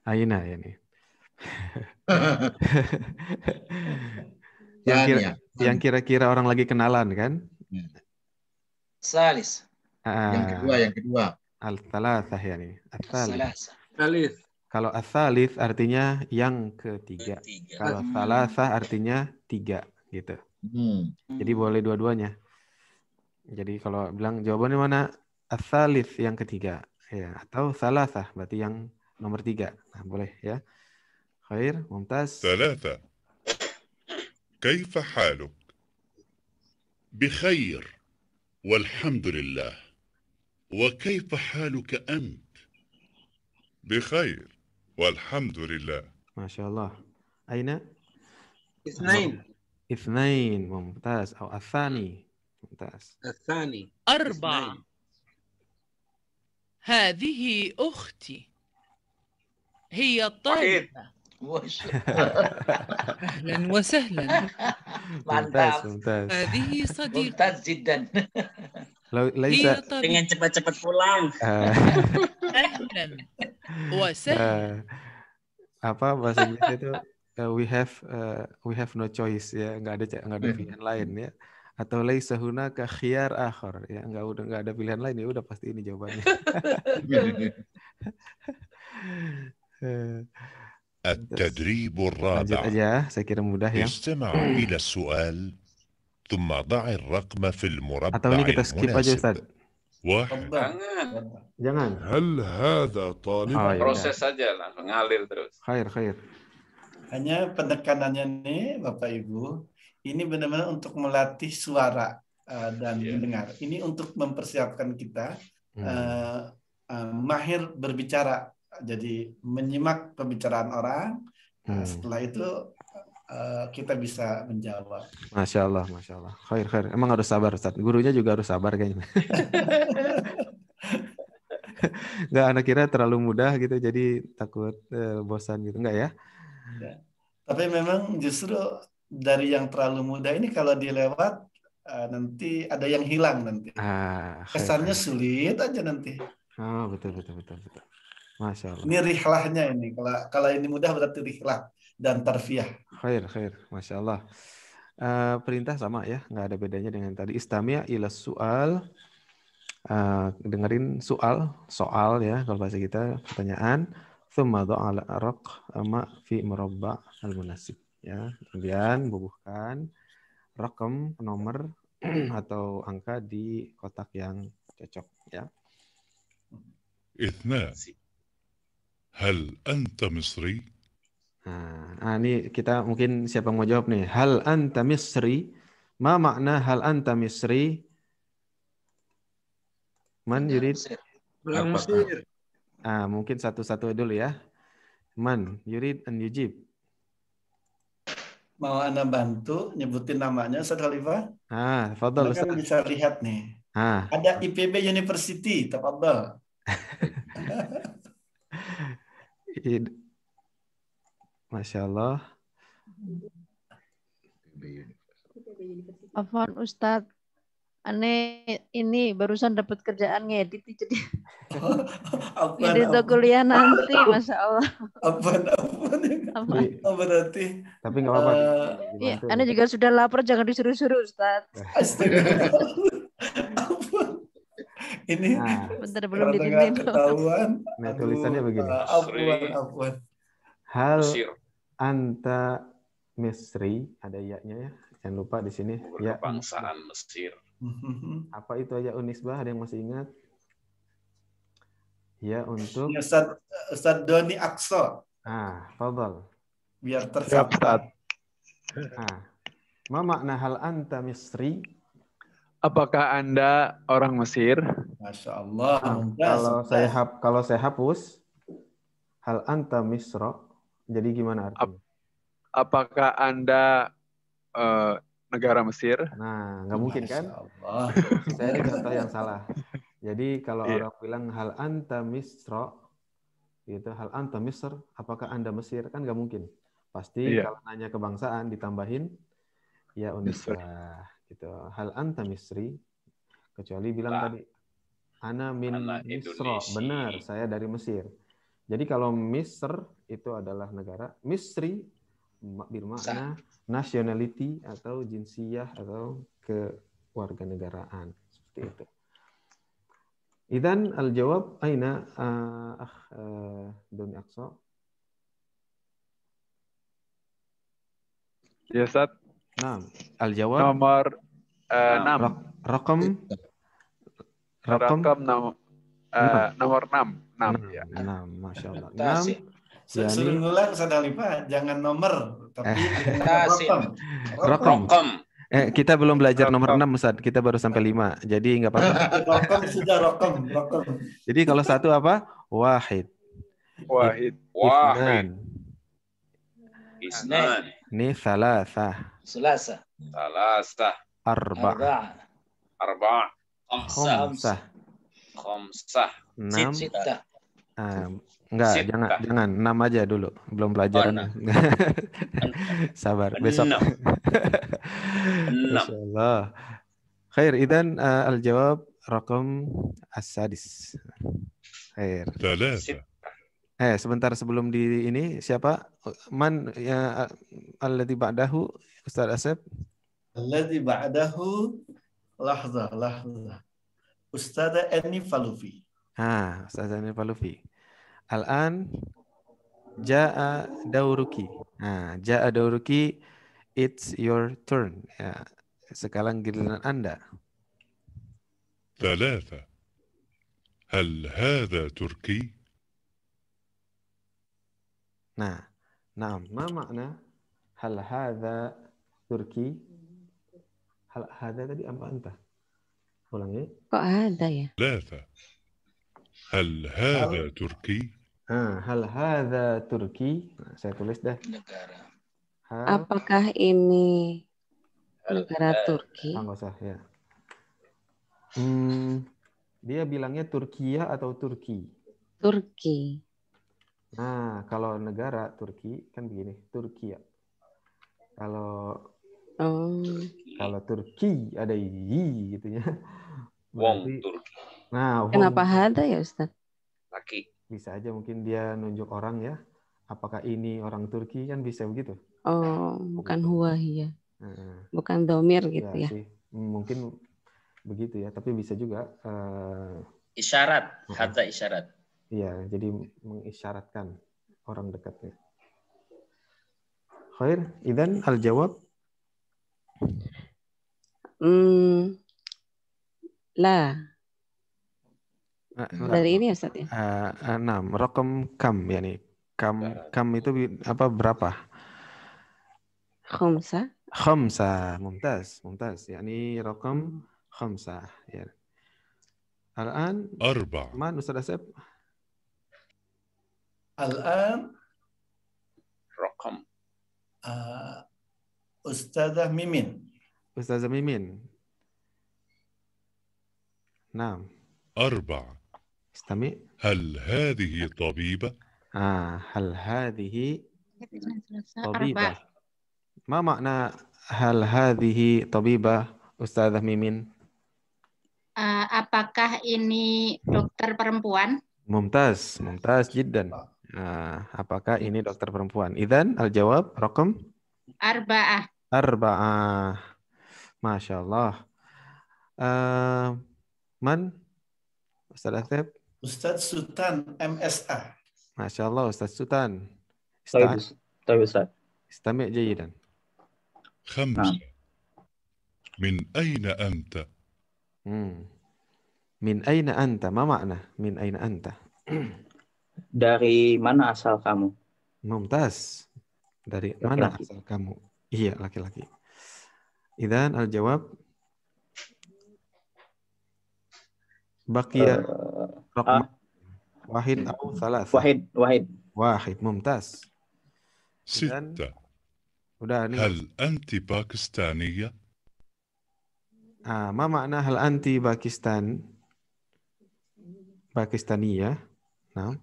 Aina yani. yang kira-kira orang lagi kenalan kan? Salis. Yang kedua. Al-thalathah yani. Al-thalith. Kalau al-thalith artinya yang ketiga. Kalau thalathah artinya 3 gitu. Jadi boleh dua-duanya. Jadi kalau bilang jawabannya mana? Al-thalith yang ketiga. Ya, atau thalathah berarti yang nomor 3. Nah, boleh ya. Khair, mumtaz. 3. كيف حالك؟ بخير والحمد لله. وكيف حالك أنت؟ بخير والحمد لله. ما شاء الله. أين؟ 2. ممتاز. أو الثاني. ممتاز. الثاني 4. هذه أختي هي طالبة. أهلا وسهلا. ممتاز. هذه صديقة. ممتاز جدا. هي طبيب. Pengen cepat-cepat pulang. أهلا وسهلا. Apa bahasa Inggris itu? We have no choice ya, nggak ada pilihan lain ya. Atau laisa hunaka khiyar akhar ya, nggak ada pilihan lain ya, udah pasti ini jawabannya. التدريب الرابع. Lanjut aja, saya kira mudah ya. استمع إلى السؤال ثم ضع الرقم في المربع Atau ini kita skip aja Ustaz. 1. Jangan. هل هذا طالب؟ Proses saja langsung ngalir terus. Khair. Hanya penekanannya nih Bapak Ibu, ini benar-benar untuk melatih suara dan mendengar. Ini untuk mempersiapkan kita mahir berbicara. Jadi menyimak pembicaraan orang. Setelah itu kita bisa menjawab. Masya Allah. Khair. Emang harus sabar Ustaz. Gurunya juga harus sabar kayaknya. Nggak, anak kira terlalu mudah gitu, jadi takut bosan gitu. Enggak ya? Ya. Tapi memang justru dari yang terlalu mudah ini kalau dilewat nanti ada yang hilang nanti. Kesannya sulit aja nanti. Betul. Masya Allah. Ini rihlahnya ini. Kalau ini mudah berarti rihlah dan tarfiyah. Khair. Masya Allah. Perintah sama ya, nggak ada bedanya dengan tadi. Istami' ila su'al. Dengerin soal ya, kalau bahasa kita pertanyaan. Thumma do'ala raqma fi murabba' al-munasib ya. Kemudian bubuhkan rakam nomor atau angka di kotak yang cocok ya. 2. هل أنت مصري؟ Nah, ini kita mungkin siapa mau jawab nih. Hal anta misri? Ma makna hal anta misri? Man yurid? Orang Mesir. Mungkin satu-satu dulu ya. Man yurid an yujib? Mau Anda bantu nyebutin namanya Ustaz Khalifah? Tafadhal Ustaz. Kan bisa lihat nih. Ada IPB University, tafadhal. Masya Allah. Afwan Ustadz, aneh ini barusan dapat kerjaan ngedit jadi ngedit kuliah nanti, Masya Allah. Apa berarti? Tapi nggak apa-apa. Iya, aneh juga sudah lapar, jangan disuruh-suruh Ustadz. Ini bentar belum dibimbing ketahuan. Nah, tulisannya begini. Afwan. Hal anta Misri, ada ya-nya ya. Jangan lupa di sini ya. Bangsaan Mesir. Apa itu ya unisbah? Ada yang masih ingat? Ya untuk Ya, Ustaz Doni Akso. fadhal. Biar Siap, tersapa. Ustaz. Ma makna hal anta Misri? Apakah Anda orang Mesir? Masya Allah. Kalau saya hapus hal anta Misra, jadi gimana artinya? Apakah Anda negara Mesir? Nah, nggak mungkin kan? Allah. Saya contoh yang salah. Jadi kalau orang bilang hal anta Misra, gitu, hal anta Misr, apakah Anda Mesir? Kan nggak mungkin. Pasti kalau nanya kebangsaan ditambahin ya unisbah, gitu. Hal anta Misri, kecuali bilang tadi ana min Misra, benar, saya dari Mesir. Jadi kalau Misr itu adalah negara, Misri bermakna nationality atau jinsiyah atau kewarganegaraan, seperti itu. Idzan al-jawab aina Doni Aksa? Ya, Ustaz. Naam. Al-jawab nomor 6. Rakam nomor 6. 6 ya. 6, Masya Allah. 6 Suruh ngulang Sadalifah, jangan nomor, tapi Rakam. Kita belum belajar nomor 6, Ustaz. Kita baru sampai 5. Jadi nggak apa-apa. Rakam sudah rakam. Jadi kalau satu apa? Wahid. Isnan. Ini thalatha. Arba'. Khamsah. 6. Enggak, jangan 6 aja dulu. Belum pelajaran. Sabar, besok. Masyaallah. Khair, idzan al-jawab raqam as-sadis. Khair. Sebentar sebelum di ini siapa? Man ya alladzi ba'dahu Ustaz Asep? Alladzi ba'dahu lahza. Ustaz Eni Falufi. Ustaz Eni Falufi. Al-an ja'a dauruki. Ja'a dauruki, it's your turn. Ya, sekarang giliran Anda. 3. هل هذا تركي؟ Nah, ma makna hal hadza Turki? Hal hadza tadi apa entah? Ulangi. Kok ada ya? 3. هل هذا تركي؟ Hal hadza Turki? Saya tulis dah. Apakah ini negara Turki? Nggak usah ya. Dia bilangnya Turkiya atau Turki? Turki. Nah, kalau negara Turki kan begini, Turkiya. Kalau Turki ada yi gitu ya. Wong Turki. Nah, kenapa ada ya, Ustaz? Laki. Bisa aja mungkin dia nunjuk orang ya. Apakah ini orang Turki, kan bisa begitu. Oh, bukan huwa hiya. Bukan domir gitu ya. Sih. Mungkin begitu ya, tapi bisa juga isyarat, hadza isyarat. Iya, jadi mengisyaratkan orang dekatnya. Khair, idzan al-jawab? La. Dari ini ya, Ustaz ya? 6. Raqam kam, yani. Kam itu apa, berapa? Khamsah. Mumtaz. Yani raqam khamsah. Ya. Al-an 4. Man Ustaz Asep? Al-an Raqam Ustazah Mimin. Ustazah Mimin. 6. 4. استمع. هل هذه طبيبة؟ هل هذه طبيبة؟ ما معنى هل هذه طبيبة Ustazah Mimin? Apakah ini dokter perempuan? Mumtaz jiddan. Apakah ini dokter perempuan? Idzan al-jawab raqam 4. 4. Masya Allah. Man? Ustaz Asep? Ustaz Sultan MSA. Masya Allah, Ustaz Sultan. طيب أستاذ. استمع جيدا. 5. من أين أنت؟ من أين أنت؟ ما معنى من أين أنت؟ Dari mana asal kamu? Mumtaz. Dari mana Laki-laki. asal kamu? Iya, laki-laki. Idzan al-jawab baqiya raqam wahid atau thalatha. Wahid, mumtaz. ستة. Udah nih. هل أنت باكستانية؟ Ma makna hal anti Pakistania? Nah.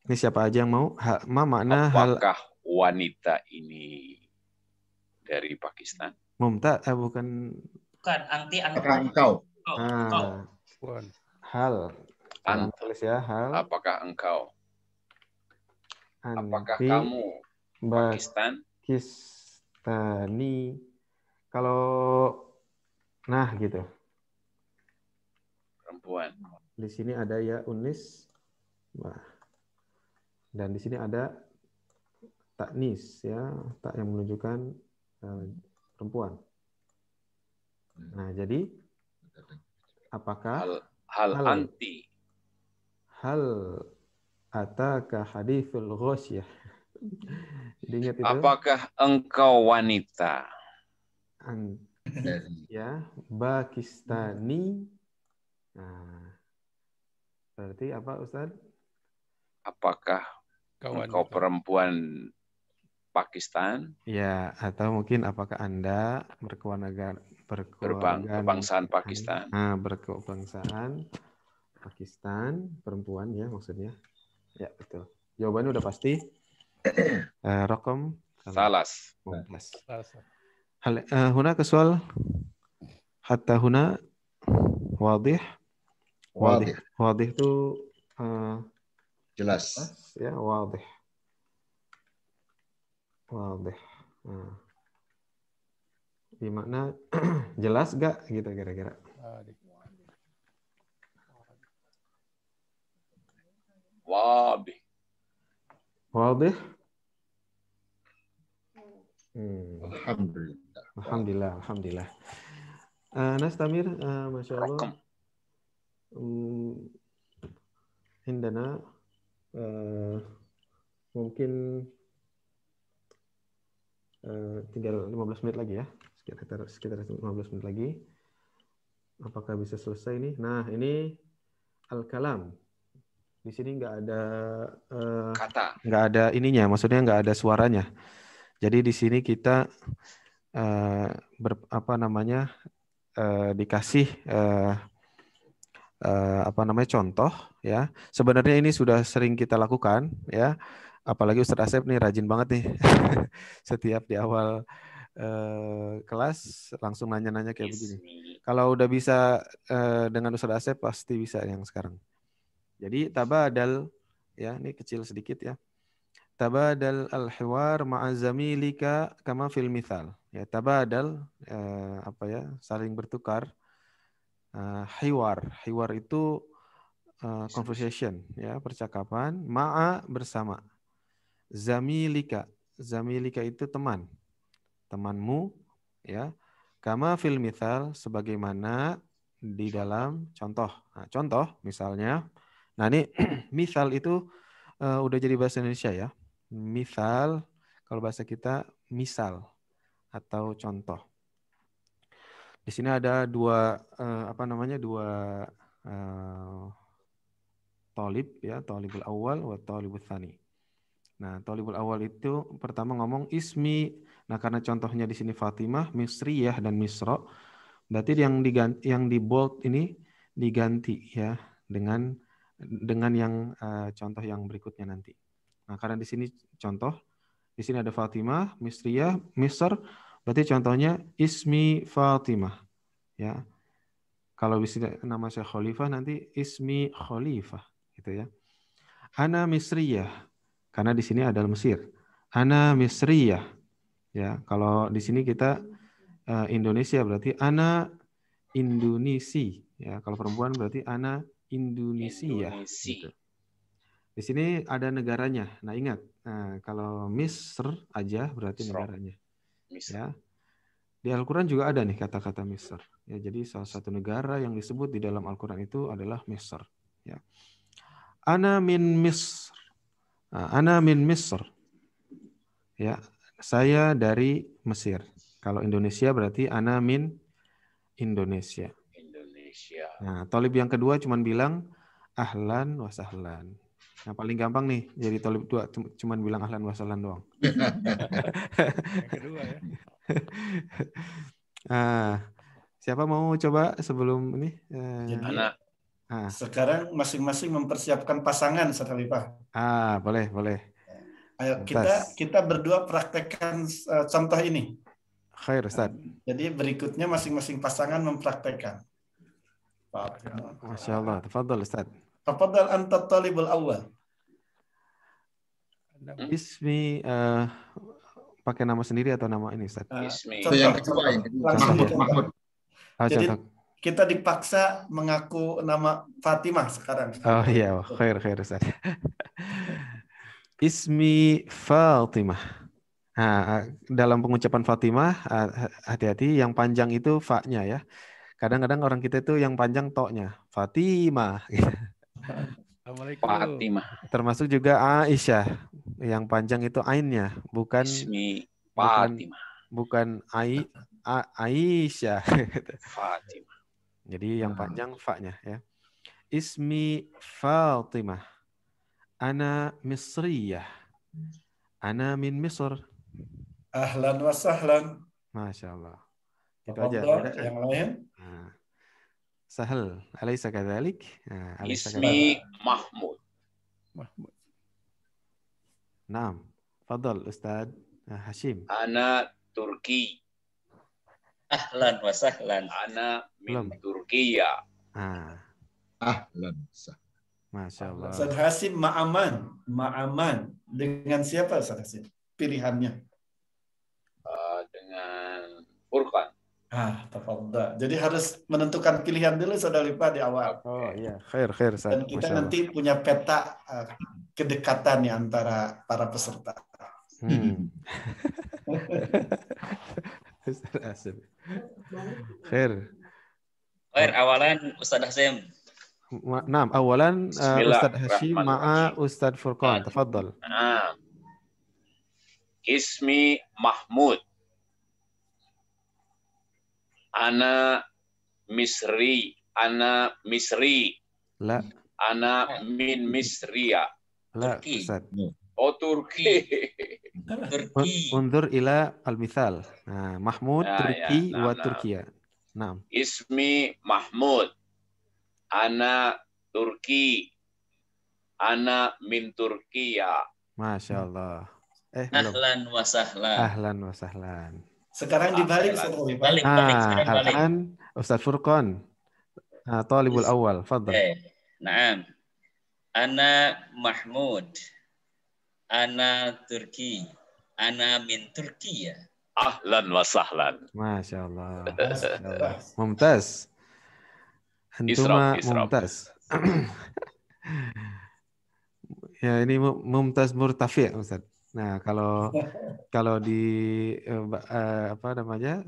Ini siapa aja yang mau? Ma makna Apakah wanita ini dari Pakistan? Mumtaz, bukan. Bukan, anti Apakah engkau? Hal. Tulis ya, hal. Apakah engkau? Apakah Anti kamu Pakistan? Pakistani. Kalau nah gitu. Perempuan. Di sini ada ya unis. Nah. Dan di sini ada taknis ya, tak yang menunjukkan perempuan. Nah, jadi apakah hal anti hal ataka hadithul ghasyah. Jadi ingat itu. Apakah engkau wanita? Ya, Pakistani. Nah, berarti apa, Ustaz? Apakah engkau perempuan Pakistan? Ya, atau mungkin apakah Anda berkebangsaan Pakistan? Nah, berkebangsaan Pakistan, perempuan ya maksudnya. Ya, betul. Jawabannya udah pasti. Raqam Salas. هل هناك سؤال حتى هنا واضح itu jelas ya واضح Gimana jelas gak gitu kira-kira? واضح Alhamdulillah. Nastamir, masya Allah. Indana mungkin tinggal 15 menit lagi ya, sekitar 15 menit lagi. Apakah bisa selesai ini? Nah, ini al-kalam. Di sini nggak ada kata, nggak ada ininya, maksudnya nggak ada suaranya. Jadi di sini kita dikasih contoh ya. Sebenarnya ini sudah sering kita lakukan ya. Apalagi Ustadz Asep nih rajin banget nih. Setiap di awal kelas langsung nanya-nanya kayak begini. Kalau udah bisa dengan Ustadz Asep pasti bisa yang sekarang. Jadi tabadal ya, ini kecil sedikit ya. Tabadal al-hiwar ma'a zamilika kama fil mithal. Ya, tabadal saling bertukar. Hiwar itu conversation ya, percakapan, ma'a bersama. Zamilika itu temanmu ya. Kama fil mithal sebagaimana di dalam contoh. Nah, contoh misalnya, nah ini mithal itu udah jadi bahasa Indonesia ya. Misal, kalau bahasa kita misal atau contoh. Di sini ada dua thalib ya, thalibul awal wa thalibul tsani. Nah, thalibul awal itu pertama ngomong ismi. Nah, karena contohnya di sini Fatimah, Misriyah dan Misra, berarti yang di bold ini diganti ya dengan yang contoh yang berikutnya nanti. Nah, karena di sini contoh, di sini ada Fatimah, Misriyah, Misr, berarti contohnya ismi Fatimah. Ya. Kalau di sini nama saya Khalifah nanti ismi Khalifah gitu ya. Ana Misriyah, karena di sini ada Mesir. Ana Misriyah. Ya, kalau di sini kita Indonesia berarti ana Indonesi. Ya, kalau perempuan berarti ana Indonesia. Gitu. Di sini ada negaranya. Nah, ingat, kalau Misr aja berarti negaranya. Ya. Di Al-Qur'an juga ada nih kata-kata Misr. Ya, jadi salah satu negara yang disebut di dalam Al-Qur'an itu adalah Misr. Ya. Ana min Misr. Ana min Misr. Ya, saya dari Mesir. Kalau Indonesia berarti ana min Indonesia. Indonesia. Nah, thalib yang kedua cuman bilang ahlan wa sahlan. Yang paling gampang nih jadi thalib dua cuman bilang ahlan wa sahlan doang. Yang kedua ya. Siapa mau coba sebelum ini? Jadi sekarang masing-masing mempersiapkan pasangan, Ustaz Khalifah. Boleh. Ayo kita berdua praktekkan contoh ini. Khair, Ustaz. Jadi berikutnya masing-masing pasangan mempraktekkan. Masya Allah. Tafadhal, Ustaz. Tafadhal anta talibul awal. Ismi pakai nama sendiri atau nama ini, Ustaz? Ismi. Yang kedua. Mahmud. Jadi kita dipaksa mengaku nama Fatimah sekarang. Oh iya, khair Ustaz. Ismi Fatimah. Dalam pengucapan Fatimah, hati-hati yang panjang itu fa-nya ya. Kadang-kadang orang kita itu yang panjang to-nya. Fatimah. Fatimah. Termasuk juga Aisyah. Yang panjang itu ain-nya, bukan Ismi Fatimah. Bukan Aisyah. Fatimah. Jadi yang panjang fa-nya ya. Ismi Fatimah. Ana Misriyah. Ana min Misr. Ahlan wa sahlan. Masya Allah. Itu aja. Yang lain? Sahal. Alaysa kadzalik? Ismi Mahmud. Naam. Fadal Ustaz Hashim. Ana Turki. Ahlan wa sahlan. Ana min Turkiya. Ahlan wa sahlan. Masya Allah. Ustaz Hashim Ma'aman. Dengan siapa Ustaz Hashim? Pilihannya? Dengan Furqan. Tafadhal. Jadi harus menentukan pilihan dulu Ustaz Khalifah di awal. Oh iya, khair Ustaz. Dan kita nanti punya peta kedekatan ya antara para peserta. Ustaz Hashim. Khair. Awalan Ustaz Hashim. Naam, awalan Ustaz Hashim ma'a Ustaz Furqan. Tafadhal. Ismi Mahmud. Ana Misri. Ana Misri. La. Ana min Misriya. La, Ustaz. Oh, Turki. Undur ila al-mithal. Mahmud, Turki, wa Turkiya. Naam. Ismi Mahmud. Ana Turki. Ana min Turkiya. Masya Allah. Ahlan wa sahlan. Ahlan wa sahlan. Sekarang dibalik Ustaz Balik. Al-an Ustaz Furqan. Talibul awal. Fadhal. Naam. Ana Mahmud. Ana Turki. Ana min Turkiya. Ahlan wa sahlan. Masya Allah. Mumtaz. Antuma mumtaz. Ya, ini mumtaz murtafi, Ustaz. Nah, kalau di apa namanya?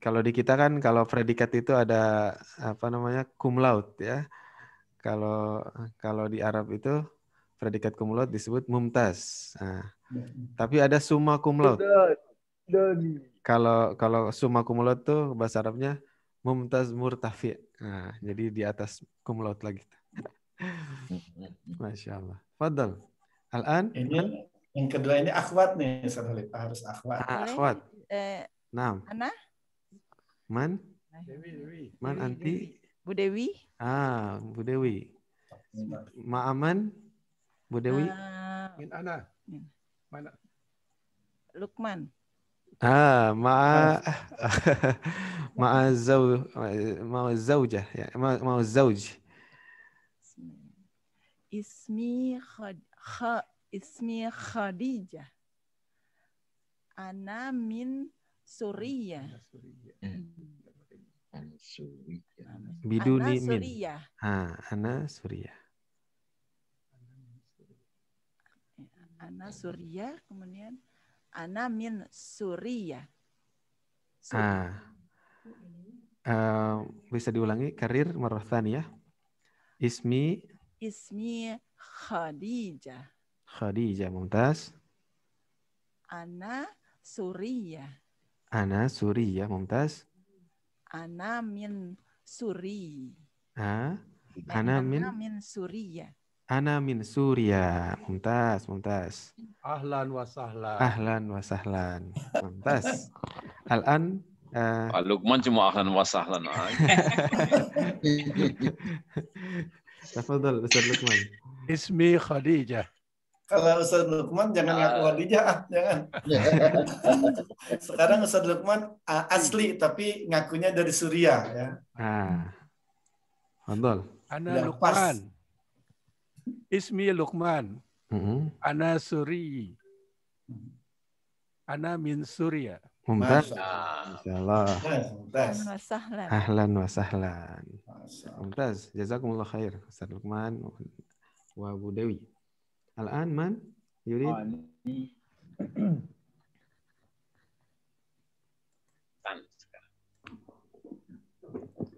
Kalau di kita kan kalau predikat itu ada apa namanya? Cum laude ya. Kalau di Arab itu predikat cum laude disebut mumtaz. Tapi ada summa cum laude. Kalau summa cum laude tuh bahasa Arabnya mumtaz murtafi. Jadi di atas cum laude lagi. Masya Allah. Fadal. Al-an. Ini yang kedua ini akhwat nih, harus akhwat. Akhwat. Naam. Ana? Man? Man anti? Bu Dewi. Bu Dewi. Ma'aman? Bu Dewi? Min ana. Mana? Lukman. Ma'a zaujah ya, ma'a zauj. Ismi Khadijah. Ana min Suriah. Biduni min. Suriah. Ana Suriah. Ana Suriah, kemudian ana min Suriah. Bisa diulangi karir marah tsaniyah. Ismi Khadijah. Khadijah. Mumtaz. Ana Suriyah. Ana Suriyah. Mumtaz. Ana min Suri. Ana min Suriyah. Ana min Suria. Mumtaz, mumtaz. Ahlan wa sahlan. Ahlan wa sahlan. Mumtaz. Al-an Luqman cuma ahlan wa sahlan. Tafadhal Ustaz Luqman. Ismi Khadijah. Kalau Ustaz Luqman jangan ngaku Khadijah, jangan. Sekarang Ustaz Luqman asli tapi ngakunya dari Suriah ya. Tafadhal. Ana Luqman. Ismi Luqman. Ana Suri. Ana min Suria. Mumtaz. Insyaallah. Ahlan wa sahlan. Mumtaz. Jazakumullah khair Ustaz Luqman wa Abu Dewi. Al-an man yurid?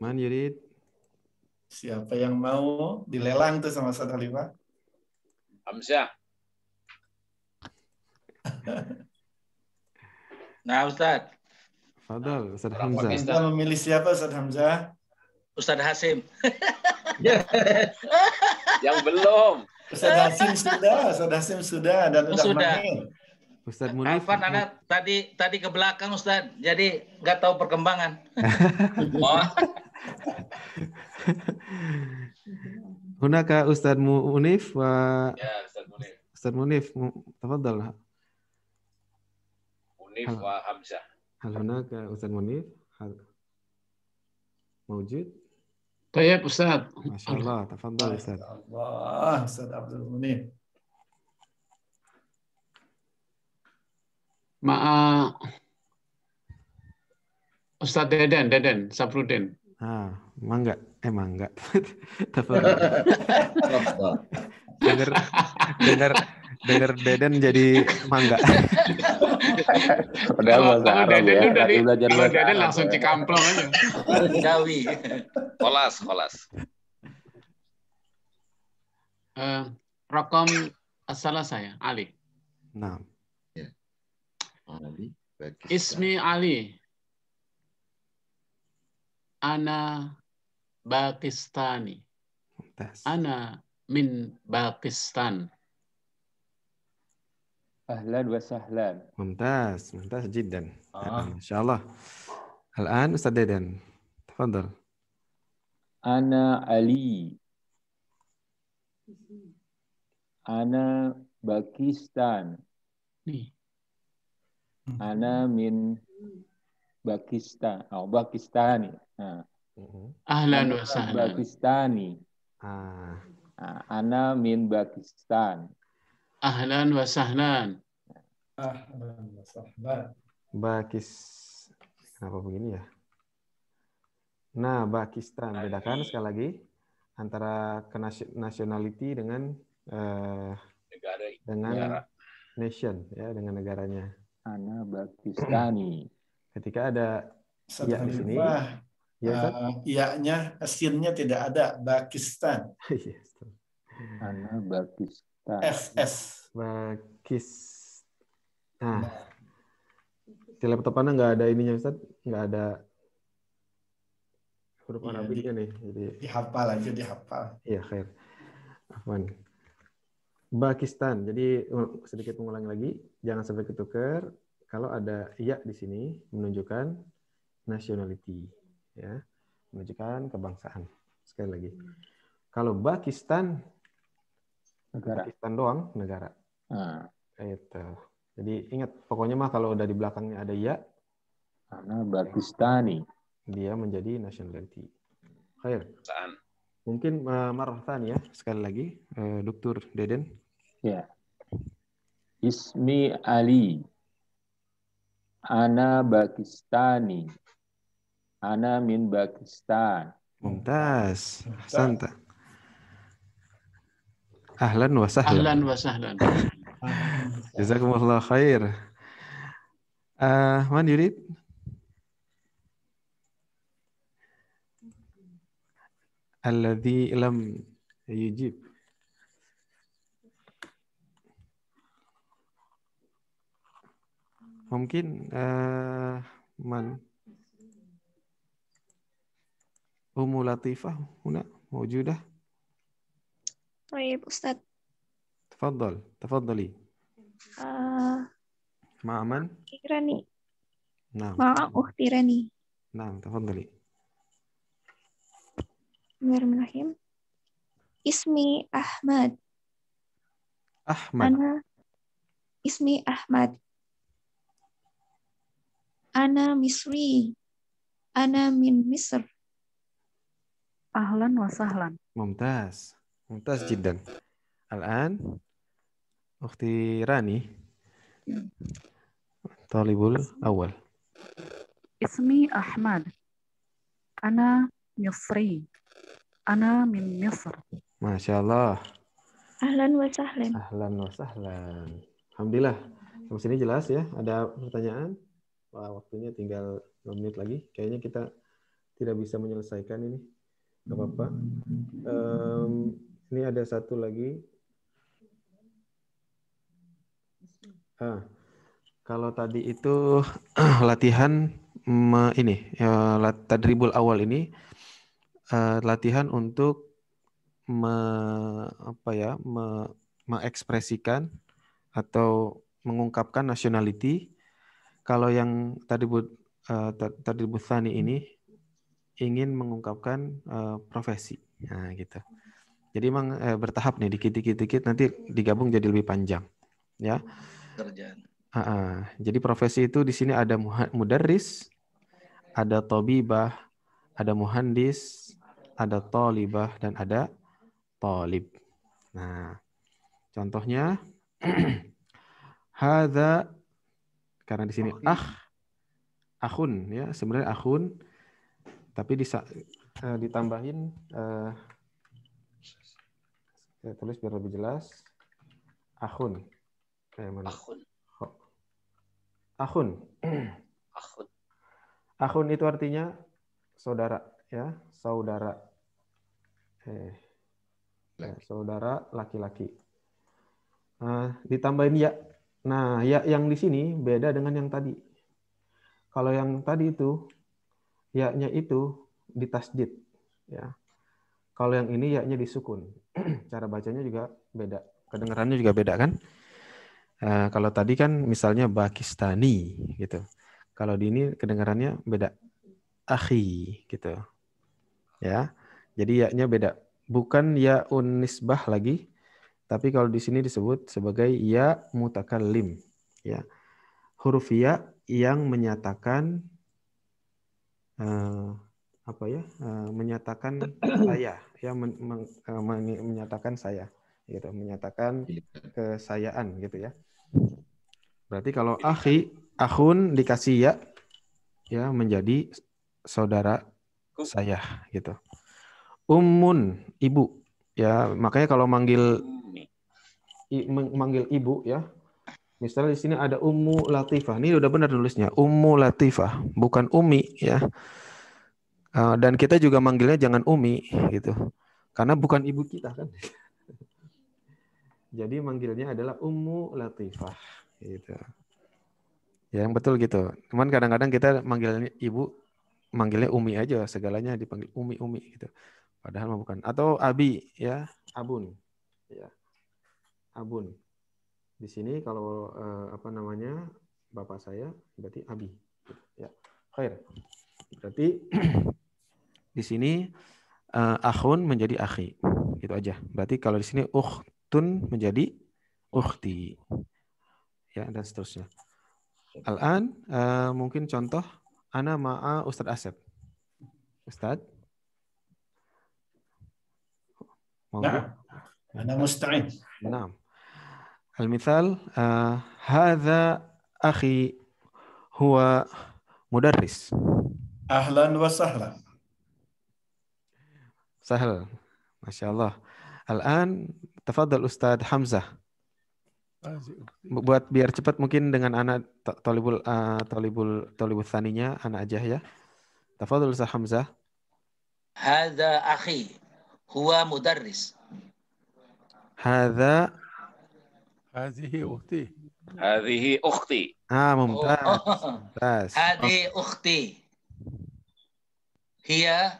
Man yurid? Siapa yang mau dilelang tuh sama Ustaz Khalifah? Hamzah. Nah, Ustaz. Fadal, Ustaz Hamzah. Kita memilih siapa Ustaz Hamzah? Ustaz Hasim. Yang belum. Ustaz Hasim sudah dan sudah. Ustaz Munif. Afan anak tadi ke belakang Ustaz, jadi nggak tahu perkembangan. Hunaka Ustaz Munif wa Ustaz Munif. Ustaz Munif, tafadhal. Munif wa Hamzah. Hal hunaka Ustaz Munif? Mawjud? Tayyib Ustaz. Masyaallah, tafadhal Ustaz. Allah, Ustaz Abdul Munif. Ustaz Deden, Safruddin. Mangga. Tafadhal. Dengar Deden jadi mangga. Padahal bahasa Arab ya. Kalau Deden langsung cikamplong aja. Jawi. Kholas. Raqam as-salah saya, Ali. Nah. Ali. Ismi Ali. Ana Pakistani. Ana min Pakistan. Ahlan wa sahlan. Mumtaz jiddan. Masyaallah. Al-an Ustaz Deden. Tafadhal. Ana Ali. Ana Pakistan. Ana min Pakistan. Pakistani. Ahlan wa sahlan. Pakistani. Ana min Pakistan. Ahlan wa sahlan. Kenapa begini ya? Nah, Pakistan. Bedakan sekali lagi antara nationality dengan negara. Nation, ya, dengan negaranya. Ana Pakistani. Ketika ada ya di sini, iya-nya asinnya tidak ada. Pakistan. Ana Pakistan. SS. Nah, di laptop Anda nggak ada ininya Ustaz, nggak ada huruf Arabiknya nih, jadi dihafal aja, dihafal. Iya, khair. Afwan. Pakistan. Jadi sedikit mengulangi lagi, jangan sampai ketukar. Kalau ada ya di sini menunjukkan nationality, ya, menunjukkan kebangsaan. Sekali lagi. Kalau Pakistan, negara. Pakistan doang negara. Itu. Jadi ingat, pokoknya mah kalau udah di belakangnya ada ya, Ana Pakistani. Dia menjadi nationality. Khair. Mungkin marahatan ya, sekali lagi, Dr. Deden. Ya. Ismi Ali. Ana Pakistani. Ana min Pakistan. Mumtaz. Ahsanta. Ahlan wa sahlan. Jazakumullah khair. Man yurid? Alladhi lam Yujib. Mungkin man Ummu Latifah huna mawjudah. طيب أستاذ تفضلي مع من؟ راني نعم مع أختي راني. نعم تفضلي. Bismillahirrahmanirrahim. Ismi Ahmad. Ismi Ahmad. Ana Misri. Ana min Misr. Ahlan wa sahlan. ممتاز جدا. الآن أختي راني طالب الأول. Ismi Ahmad. Ana Misri. Ana min Misr. Masya Allah. Ahlan wa sahlan. Ahlan wa sahlan. Alhamdulillah. Sampai sini jelas ya? Ada pertanyaan? Wah, waktunya tinggal 5 menit lagi. Kayaknya kita tidak bisa menyelesaikan ini. Gak apa-apa. Ini ada satu lagi. Kalau tadi itu latihan ini tadribul awal ini latihan untuk mengekspresikan atau mengungkapkan nationality. Kalau yang tadribul tsani ini ingin mengungkapkan profesi. Nah, gitu. Jadi memang bertahap nih, dikit-dikit nanti digabung jadi lebih panjang, ya. Kerjaan. Jadi profesi itu di sini ada mudarris, ada tabibah, ada muhandis, ada talibah, dan ada talib. Nah, contohnya hadza, karena di sini akhun, ya, sebenarnya akhun, tapi ditambahin saya tulis biar lebih jelas. Akhun. Kayak mana? Akhun. Akhun itu artinya saudara, ya, saudara. Saudara laki-laki. Ditambahin ya. Nah, ya yang di sini beda dengan yang tadi. Kalau yang tadi itu ya-nya itu ditasdid, ya. Kalau yang ini ya-nya disukun. Cara bacanya juga beda, kedengarannya juga beda kan? Kalau tadi kan misalnya Pakistani gitu. Kalau di ini kedengarannya beda. Akhi gitu. Ya. Jadi ya-nya beda. Bukan ya-un nisbah lagi, tapi kalau di sini disebut sebagai ya mutakallim, ya. Huruf ya yang menyatakan menyatakan saya, ya, menyatakan saya, gitu, menyatakan kesayaan, gitu ya. Berarti kalau akhun dikasih ya, ya menjadi saudara saya, gitu. Ummun, ibu, ya, makanya kalau manggil ibu, ya, misalnya di sini ada Ummu Latifah, ini udah benar nulisnya, Ummu Latifah, bukan Umi, ya. Dan kita juga manggilnya jangan Umi, gitu, karena bukan ibu kita kan. Jadi manggilnya adalah Ummu Latifah, gitu. Ya, yang betul gitu. Cuman kadang-kadang kita manggilnya ibu, manggilnya Umi aja, segalanya dipanggil Umi, gitu. Padahal bukan. Atau Abi, ya, Abun, ya, Abun. Di sini kalau bapak saya berarti Abi, ya. Khair. Berarti di sini akhun menjadi akhi, gitu aja. Berarti kalau di sini ukhtun menjadi ukhti, ya, dan seterusnya. Al-an mungkin contoh ana ma'a Ustadz Asep. Ustadz? Nah, ana musta'in. Nah. Al-mithal hadza akhi huwa mudarris. Ahlan wa sahlan. Sahal. Masya Allah. Al-an tafadhal Ustadz Hamzah. Buat biar cepat mungkin dengan anak talibul tsaninya anak aja, ya. Tafadhal Ustadz Hamzah. Hadza akhi huwa mudarris. Hadza Hazihi ukhti. Hadhihi ukhti. Mumtaz. Mumtaz. Hadi ukhti. Hiya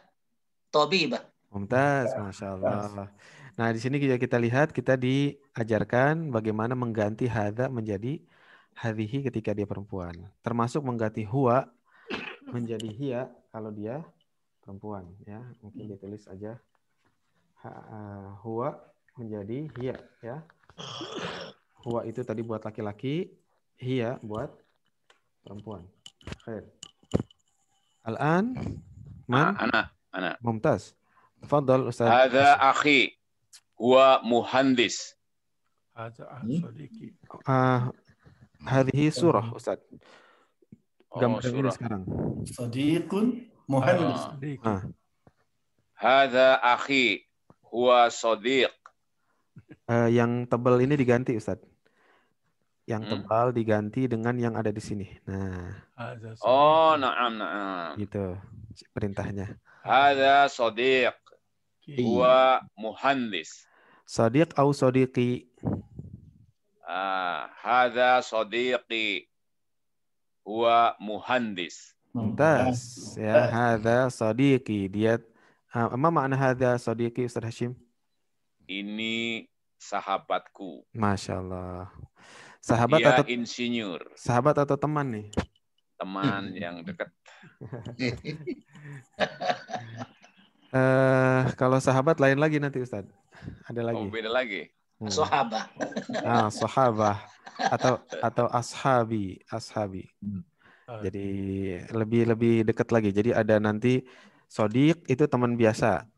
tabibah. Mumtaz, Masya Allah. Nah, di sini juga kita lihat, kita diajarkan bagaimana mengganti hadza menjadi hadhihi ketika dia perempuan. Termasuk mengganti huwa menjadi hiya kalau dia perempuan. Ya, mungkin ditulis aja huwa menjadi hiya. Ya, huwa itu tadi buat laki-laki, hiya buat perempuan. Khair. Al-an man? Ana. Mumtaz. Tafadhal Ustaz. Hadza akhi huwa muhandis. Hadza sadiqi. Hadhihi surah Ustaz. Gambar ini surah. sekarang. Sadiqun muhandis. Hadza akhi huwa sadiq. Yang tebal ini diganti Ustaz. Yang tebal diganti dengan yang ada di sini. Nah. Oh, na'am. Gitu perintahnya. Hadza sadiq huwa muhandis. Sadiq atau sadiqi? Hadza sadiqi huwa muhandis. Mumtaz. Ya, hadza sadiqi. Dia apa makna hadza sadiqi Ustaz Hashim? Ini sahabatku. Masya Allah. Sahabat Dia atau insinyur. Sahabat atau teman nih? Teman yang dekat. Kalau sahabat lain lagi nanti Ustaz. Ada lagi. Oh, beda lagi. Sahabah. Sahabah atau ashabi. Jadi lebih dekat lagi. Jadi ada nanti sodiq itu teman biasa.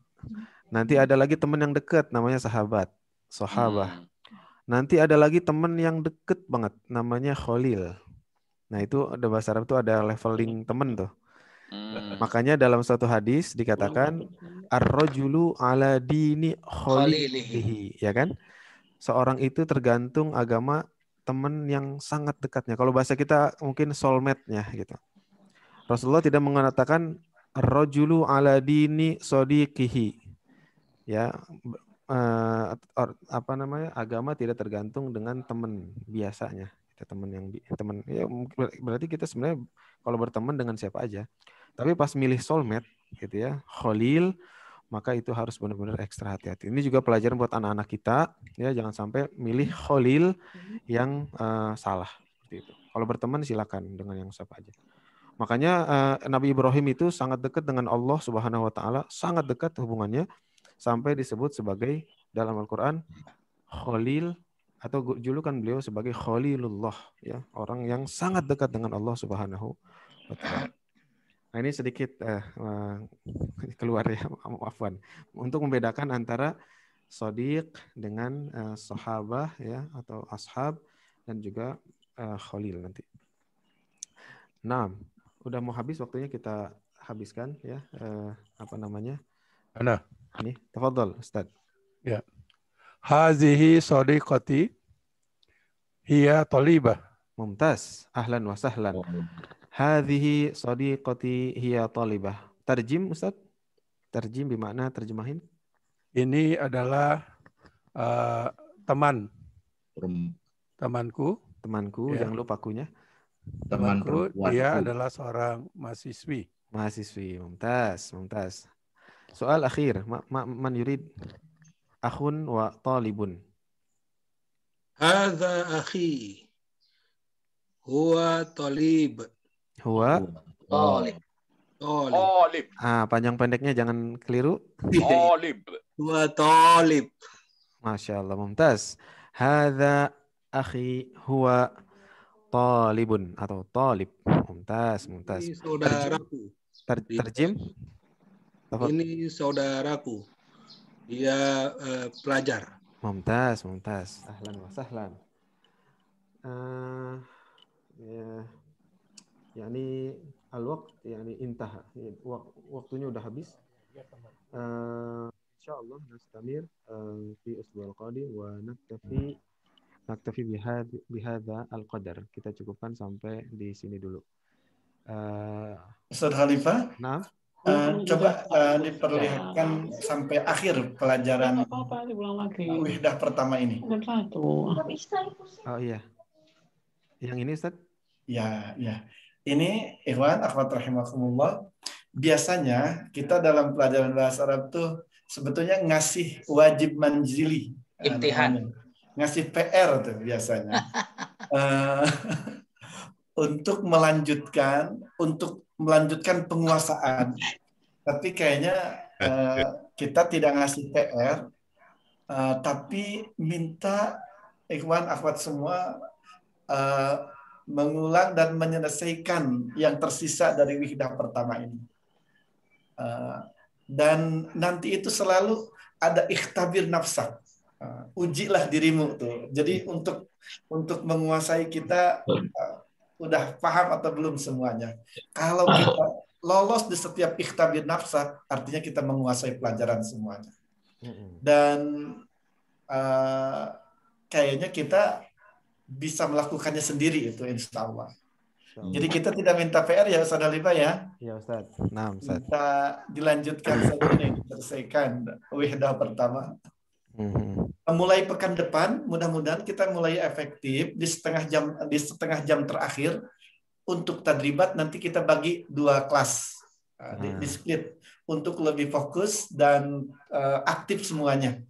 Nanti ada lagi teman yang dekat namanya sahabat, sahabah. Nanti ada lagi teman yang deket banget namanya khalil. Nah, itu ada bahasa Arab itu ada leveling teman tuh. Makanya dalam suatu hadis dikatakan ar-rajulu ala dini khalilihi, ya kan? Seorang itu tergantung agama teman yang sangat dekatnya. Kalau bahasa kita mungkin soulmate-nya gitu. Rasulullah tidak mengatakan ar-rajulu ala dini sadiqihi. Ya, agama tidak tergantung dengan teman biasanya. Teman ya berarti kita sebenarnya kalau berteman dengan siapa aja. Tapi pas milih soulmate gitu ya, khalil, maka itu harus benar-benar ekstra hati-hati. Ini juga pelajaran buat anak-anak kita ya, jangan sampai milih khalil yang salah seperti itu. Kalau berteman silakan dengan yang siapa aja. Makanya Nabi Ibrahim itu sangat dekat dengan Allah Subhanahu wa taala, sangat dekat hubungannya sampai disebut sebagai dalam Al-Qur'an khalil atau julukan beliau sebagai Khalilullah ya, orang yang sangat dekat dengan Allah Subhanahu wa taala. Nah, ini sedikit keluar ya, afwan, untuk membedakan antara shadiq dengan sahabah ya atau ashab dan juga khalil nanti. Nah, udah mau habis waktunya, kita habiskan ya Ana. Ini, tafadhal Ustaz. Ya. Hazihi sadiqati hiya talibah. Mumtaz. Ahlan wa sahlan. Hazihi sadiqati hiya talibah. Tarjim Ustaz? Tarjim bermakna terjemahin? Ini adalah temanku. Temanku, ya. Jangan lupa akunya. Temanku, dia adalah seorang mahasiswi. Mahasiswi. Mumtaz. Soal akhir. Man yurid? Akhun wa talibun. Hadza akhi. Huwa talib. Huwa talib. Panjang pendeknya jangan keliru. Talib. Huwa talib. Masya Allah, mumtaz. Hadza akhi huwa talibun atau talib. Mumtaz. Ini saudaraku. Terjem? Ini saudaraku. Dia pelajar. Mumtaz. Ahlan wa sahlan. Yani al-waqt yani intaha. Waktunya udah habis. Insyaallah nastamir fi usbu'il qadim wa naktafi bihadza al-qadar. Kita cukupkan sampai di sini dulu. Ustaz Khalifah? Nah. Coba diperlihatkan sampai akhir pelajaran wihdah pertama ini. Oh iya. Yang ini Ustaz? Ya, ya. Ini ikhwan akhwat rahimakumullah. Biasanya kita dalam pelajaran bahasa Arab tuh sebetulnya ngasih wajib manzili. Imtihan. Ngasih PR tuh biasanya. Untuk melanjutkan penguasaan. Tapi kayaknya kita tidak ngasih PR, tapi minta ikhwan akhwat semua mengulang dan menyelesaikan yang tersisa dari wihdah pertama ini. Dan nanti itu selalu ada ikhtabir nafsak. Ujilah dirimu tuh. Jadi untuk menguasai kita udah paham atau belum semuanya. Kalau kita lolos di setiap ikhtabir nafsak, artinya kita menguasai pelajaran semuanya. Dan kayaknya kita bisa melakukannya sendiri itu insya Allah. Jadi kita tidak minta PR ya Ustaz Halifah ya. Ya Ustaz. Nah, Ustaz. Kita dilanjutkan saja nih, selesaikan wihdah pertama. Mulai pekan depan, mudah-mudahan kita mulai efektif di setengah jam terakhir untuk tadribat. Nanti kita bagi 2 kelas, di split untuk lebih fokus dan aktif semuanya.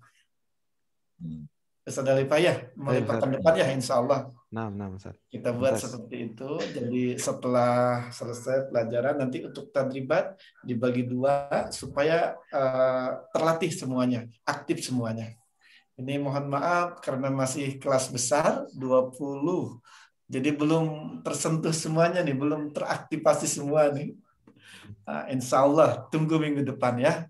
Ustaz Halifah ya, mulai pekan depan ya insya Allah. Nah, Ustaz. Kita buat seperti itu. Jadi setelah selesai pelajaran nanti untuk tadribat dibagi 2 supaya terlatih semuanya, aktif semuanya. Ini mohon maaf karena masih kelas besar 20. Jadi belum tersentuh semuanya nih, belum teraktivasi semua nih. Insya Allah tunggu minggu depan ya.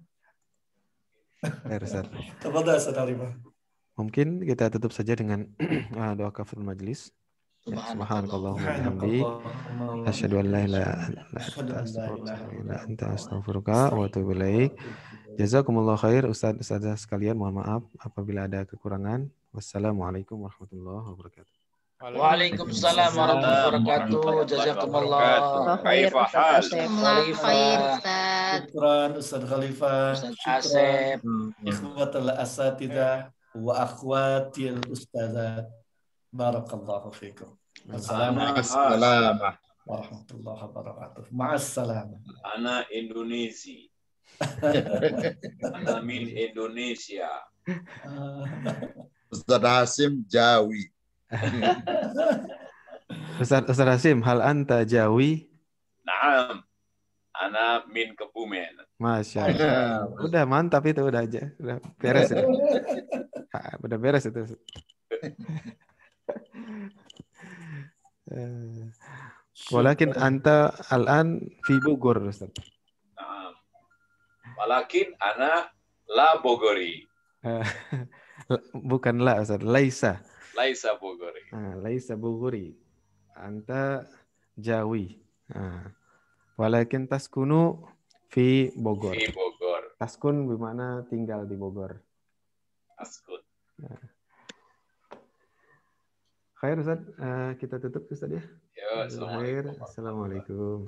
Tafadhal Ustaz Halifah. Mungkin kita tutup saja dengan doa kafaratul majlis. Subhanakallahumma wa bihamdik asyhadu an la ilaha illa anta astaghfiruka wa atubu ilaik. Jazakumullah khair Ustaz-ustazah sekalian, mohon maaf apabila ada kekurangan. Wassalamualaikum warahmatullahi wabarakatuh. Waalaikumsalam warahmatullahi wabarakatuh. Jazakumullah khair Ustaz Asep. Syukran Ustaz Khalifah. Ustaz Asep. Ikhwatul asatidzah wa akhwatil ustazat. Barakallahu fikum. Assalamualaikum warahmatullahi wabarakatuh. Ma'assalam. Ana Indonesia. Ana min Indonesia. Ustaz Hasim Jawi. Ustaz Hasim, hal anta Jawi? Naam. Ana min Kebumen. Masya Allah. Udah mantap itu, udah aja. Udah beres itu. Udah beres itu. Walakin anta al-an fi Bogor, Ustaz. Naam. Walakin ana la Bogori. Bukan la, Ustaz. Laisa. Laisa Bogori. Laisa Bogori. Anta Jawi. Walakin taskunu fi Bogor. Fi Bogor. Taskun bermakna tinggal di Bogor. Taskun. Khair Ustaz, kita tutup Ustaz ya. Ya, Assalamualaikum.